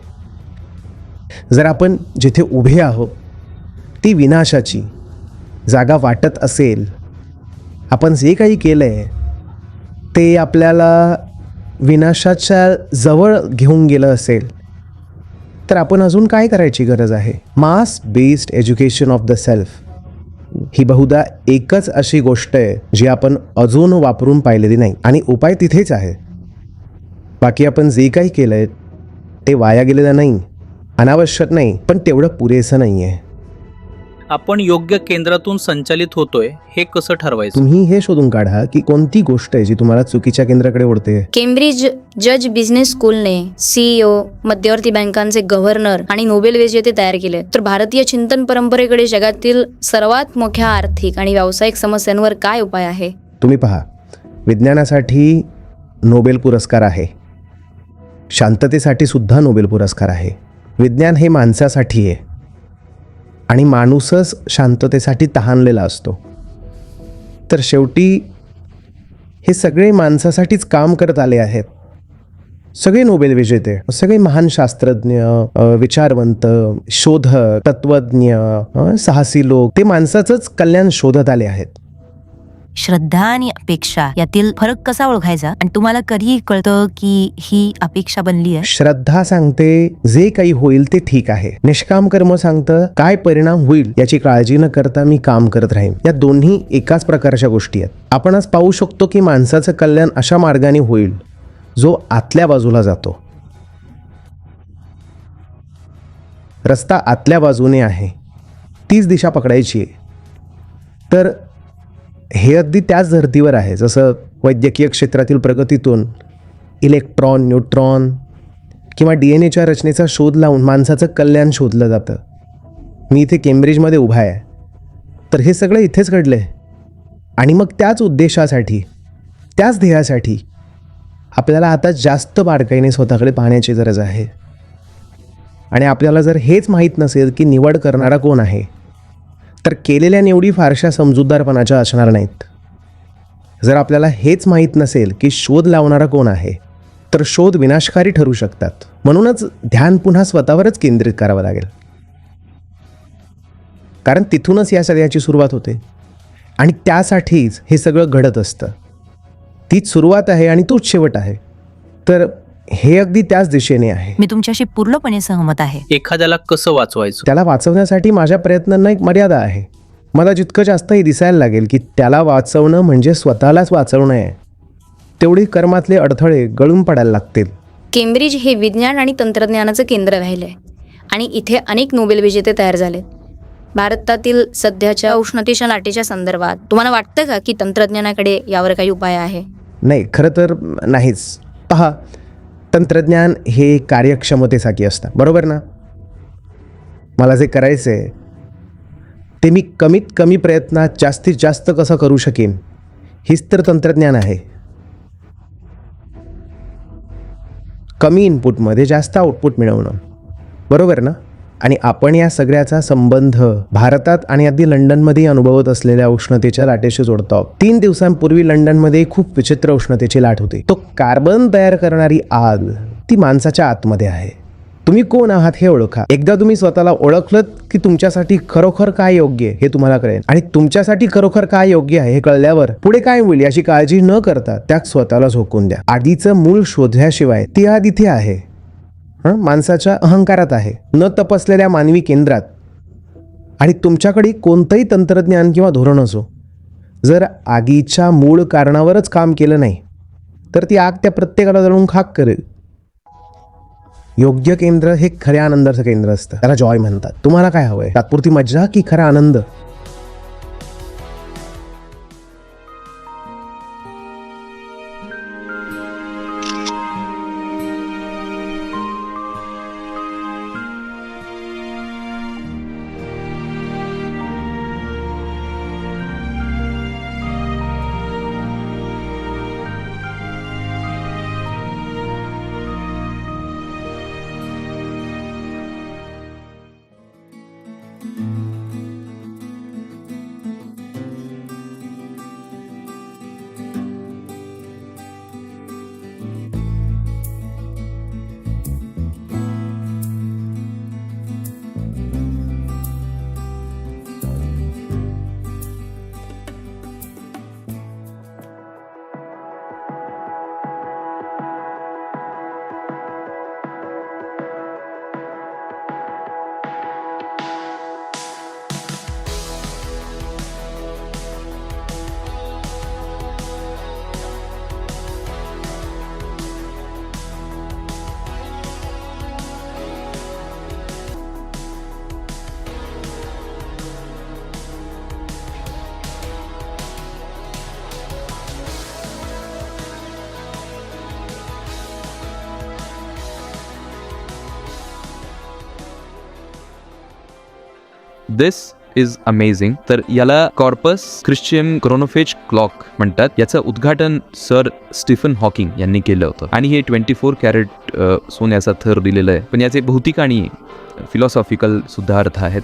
जर आपण जिथे उभे आहोत ती विनाशाची जागा वाटत असेल, आपण जे काही केलंय ते आपल्याला विनाशाच्या जवळ घेऊन गेलं असेल, तर आपण अजून काय करायची गरज आहे? Mass based education of the self ही बहुधा एकच अशी गोष्ट आहे जी आपण अजून वापरून पाहिलेली नाही, आणि उपाय तिथेच आहे. बाकी आपण जे काही केलंय ते वाया गेलेलं नाही, अनावश्यक नाही, पण तेवढं पुरेसं नाही आहे. आपण योग्य केंद्रातून संचालित होतोय हे कसं ठरवायचं? तुम्ही हे शोधून काढा की कोणती गोष्ट आहे जी तुम्हाला चुकीच्या केंद्राकडे ओढते. केम्ब्रिज जज बिझनेस स्कूलने CEO, मध्यवर्ती बँकांचे गव्हर्नर आणि नोबेल विजेते तयार केले, तर भारतीय चिंतन परंपरेकडे जगातील सर्वात मोठ्या आर्थिक आणि व्यावसायिक समस्यांवर काय उपाय आहे? तुम्ही पहा, विज्ञानासाठी नोबेल पुरस्कार आहे, शांततेसाठी सुद्धा नोबेल पुरस्कार आहे. विज्ञान हे माणसासाठी आहे आणि माणूसच शांततेसाठी तहानलेला असतो. तर शेवटी हे सगळे माणसासाठीच काम करत आले आहेत. सगळे नोबेल विजेते, सगळे महान शास्त्रज्ञ, विचारवंत, शोधक, तत्वज्ञ, साहसी लोक, ते माणसाचंच कल्याण शोधत आले आहेत. श्रद्धा आणि अपेक्षा यातील फरक कसा ओळखायचा आणि तुम्हाला कधी कळतं की ही अपेक्षा बनली आहे? श्रद्धा सांगते जे काही होईल ते ठीक आहे. निष्काम कर्म सांगतं काय परिणाम होईल याची काळजी न करता मी काम करत राहीन. या दोन्ही एकाच प्रकारच्या गोष्टी आहेत. आपण आज पाहू शकतो की माणसाचं कल्याण अशा मार्गाने होईल जो आतल्या बाजूला जातो. रस्ता आतल्या बाजूने आहे, तीच दिशा पकडायची आहे. तर हे अगदी त्याच धर्तीवर आहे जसं वैद्यकीय क्षेत्रातील प्रगतीतून इलेक्ट्रॉन, न्यूट्रॉन किंवा DNA रचनेचा शोध लावून माणसाचं कल्याण शोधलं जातं. मी इथे केम्ब्रिजमध्ये उभा आहे, तर हे सगळं इथेच घडलं आहे. आणि मग त्याच उद्देशासाठी, त्याच ध्येयासाठी आपल्याला आता जास्त बारकाईने स्वतःकडे पाहण्याची गरज आहे. आणि आपल्याला जर हेच माहीत नसेल की निवड करणारा कोण आहे, तर केलेल्या निवडी फारशा समजूतदारपणाच्या असणार नाहीत. जर आपल्याला हेच माहीत नसेल की शोध लावणारा कोण आहे, तर शोध विनाशकारी ठरू शकतात. म्हणूनच ध्यान पुन्हा स्वतःवरच केंद्रित करावं लागेल, कारण तिथूनच या सगळ्याची सुरुवात होते आणि त्यासाठीच हे सगळं घडत असतं. तीच सुरुवात आहे आणि तोच शेवट आहे. तर हे अगदी त्याच दिशेने आहे. मी तुमच्याशी पूर्णपणे सहमत आहे. एखाद्याला कसं वाचवायचं? त्याला वाचवण्यासाठी माझ्या प्रयत्नांना एक मर्यादा आहे. मला जितकं जास्त हे दिसायला लागेल की त्याला वाचवणं म्हणजे स्वतःलाच वाचवणं आहे, तेवढी कर्मातले अडथळे गळून पडायला लागतील. केम्ब्रिज हे विज्ञान आणि तंत्रज्ञानाचं केंद्र राहिलंय आणि इथे अनेक नोबेल विजेते तयार झालेत. भारतातील सध्याच्या उष्णतेच्या लाटेच्या संदर्भात तुम्हाला वाटतं का की तंत्रज्ञानाकडे यावर काही उपाय आहे? नाही, खरं तर नाहीच. पहा, तंत्रज्ञान हे कार्यक्षमतेसाठी असतं, बरोबर ना? मला जे करायचं आहे ते मी कमीत कमी प्रयत्नात जास्तीत जास्त कसं करू शकेन, हीच तर तंत्रज्ञान आहे. कमी इनपुटमध्ये जास्त आउटपुट मिळवणं, बरोबर ना? आणि आपण या सगळ्याचा संबंध भारतात आणि अगदी लंडनमध्ये अनुभवत असलेल्या उष्णतेच्या लाटेशी जोडतो. 3 दिवसांपूर्वी लंडनमध्ये खूप विचित्र उष्णतेची लाट होती. तो कार्बन तयार करणारी आग ती माणसाच्या आतमध्ये आहे. तुम्ही कोण आहात हे ओळखा. एकदा तुम्ही स्वतःला ओळखलत की तुमच्यासाठी खरोखर काय योग्य आहे हे तुम्हाला कळेल. आणि तुमच्यासाठी खरोखर काय योग्य आहे हे कळल्यावर पुढे काय होईल याची काळजी न करता त्यात स्वतःला झोकून द्या. आधीचं मूळ शोधल्याशिवाय ती आग इथे आहे, माणसाच्या अहंकारात आहे, न तपासलेल्या मानवी केंद्रात. आणि तुमच्याकडे कोणतंही तंत्रज्ञान किंवा धोरण असो, जर आगीच्या मूळ कारणावरच काम केलं नाही तर ती आग त्या प्रत्येकाला जळून खाक करेल. योग्य केंद्र हे खऱ्या आनंदाचं केंद्र असतं, त्याला जॉय म्हणतात. तुम्हाला काय हवंय, तात्पुरती मज्जा की खरा आनंद? दिस इज अमेझिंग. तर याला कॉर्पस ख्रिश्चियन क्रोनोफेज क्लॉक म्हणतात. याचं उद्घाटन सर स्टीफन हॉकिंग यांनी केलं होतं आणि हे 24 कॅरेट सोन्याचा थर दिलेला आहे. पण याचे भौतिक आणि फिलॉसॉफिकल सुद्धा अर्थ आहेत.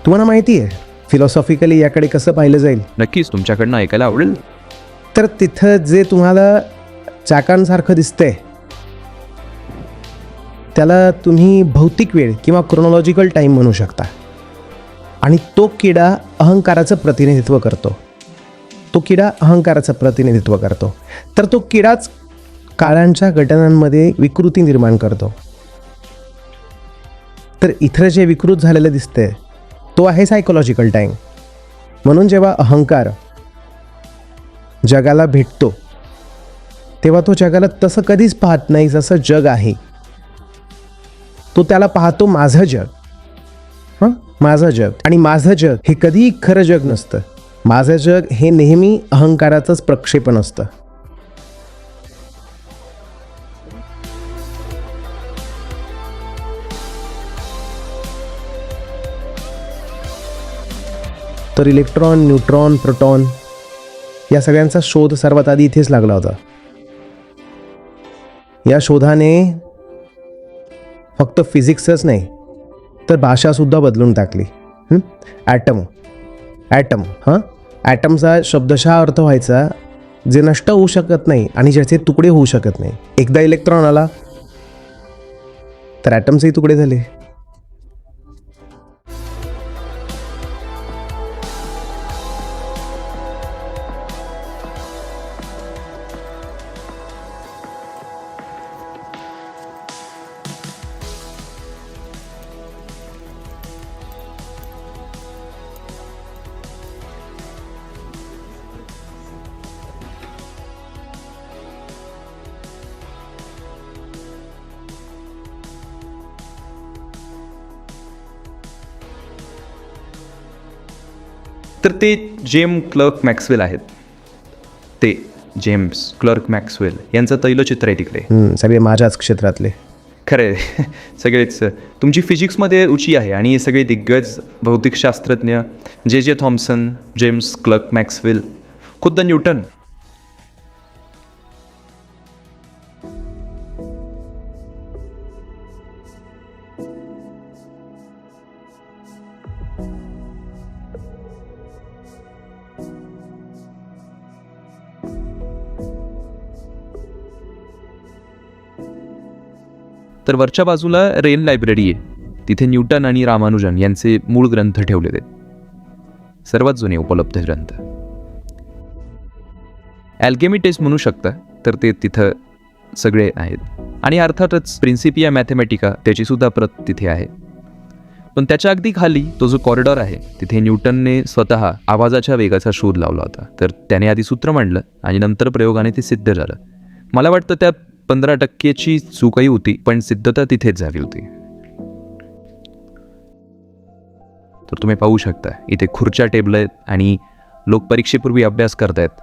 तुम्हाला माहिती आहे फिलॉसॉफिकली याकडे कसं पाहिलं जाईल? नक्कीच तुमच्याकडनं ऐकायला आवडेल. तर तिथं जे तुम्हाला चाकांसारखं दिसतंय त्याला तुम्ही भौतिक वेळ किंवा क्रोनॉलॉजिकल टाईम म्हणू शकता. आणि तो किडा अहंकाराचं प्रतिनिधित्व करतो. तर तो किडाच काळांच्या घटनांमध्ये विकृती निर्माण करतो. तर इथं जे विकृत झालेलं दिसतंय तो आहे सायकोलॉजिकल टाईम. म्हणून जेव्हा अहंकार जगाला भेटतो तेव्हा तो जगाला तसं कधीच पाहत नाही जसं जग आहे. तो त्याला पाहतो माझं जग. माझं जग. आणि माझं जग हे कधीही खरं जग नसतं. माझं जग हे नेहमी अहंकाराचंच प्रक्षेपण असतं. तर इलेक्ट्रॉन, न्यूट्रॉन, प्रोटॉन या सगळ्यांचा शोध सर्वात आधी इथेच लागला होता. या शोधाने फक्त फिजिक्सच नाही तर भाषासुद्धा बदलून टाकली. ॲटम. ॲटमचा शब्दशः अर्थ व्हायचा जे नष्ट होऊ शकत नाही आणि ज्याचे तुकडे होऊ शकत नाही. एकदा इलेक्ट्रॉन आला तर ॲटमचेही तुकडे झाले. तर ते क्लर्क मॅक्सवेल आहेत. ते जेम्स क्लर्क मॅक्सवेल यांचं तैलचित्र आहे तिकडे. सगळे माझ्याच क्षेत्रातले. खरं आहे. सगळेच. तुमची फिजिक्समध्ये रुची आहे आणि हे सगळे दिग्गज भौतिकशास्त्रज्ञ J Thomson, James clerk Maxwell, खुद्द न्यूटन. तर वरच्या बाजूला रेन लायब्ररी आहे. तिथे न्यूटन आणि रामानुजन यांचे मूळ ग्रंथ ठेवलेले आहेत. सर्वात जुने उपलब्ध ग्रंथ. अल्केमी टेस्ट म्हणू शकता तर ते तिथं सगळे आहेत. आणि अर्थातच प्रिन्सिपिया मॅथमॅटिका त्याची सुद्धा प्रत तिथे आहे. पण त्याच्या अगदी खाली तो जो कॉरिडॉर आहे तिथे न्यूटनने स्वतः आवाजाच्या वेगाचा शोध लावला होता. तर त्याने आधी सूत्र मांडलं आणि नंतर प्रयोगाने ते सिद्ध झालं. मला वाटतं त्या 15% चूकही होती पण सिद्धता तिथेच झाली होती. तर तुम्ही पाहू शकता इथे खुर्च्या टेबल आहेत आणि लोक परीक्षेपूर्वी अभ्यास करतायत.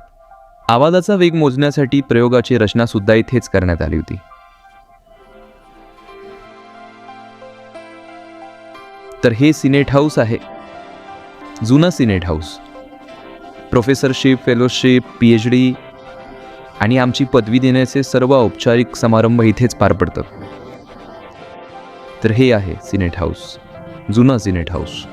आवाजाचा वेग मोजण्यासाठी प्रयोगाची रचना सुद्धा इथेच करण्यात आली होती. तर हे सिनेट हाऊस आहे. जुनं Senate house. Professorship, fellowship, PhD आणि आमची पदवी देण्याचे सर्व औपचारिक समारंभ इथेच पार पडतात. तर हे आहे सिनेट हाऊस. जुनं सिनेट हाऊस.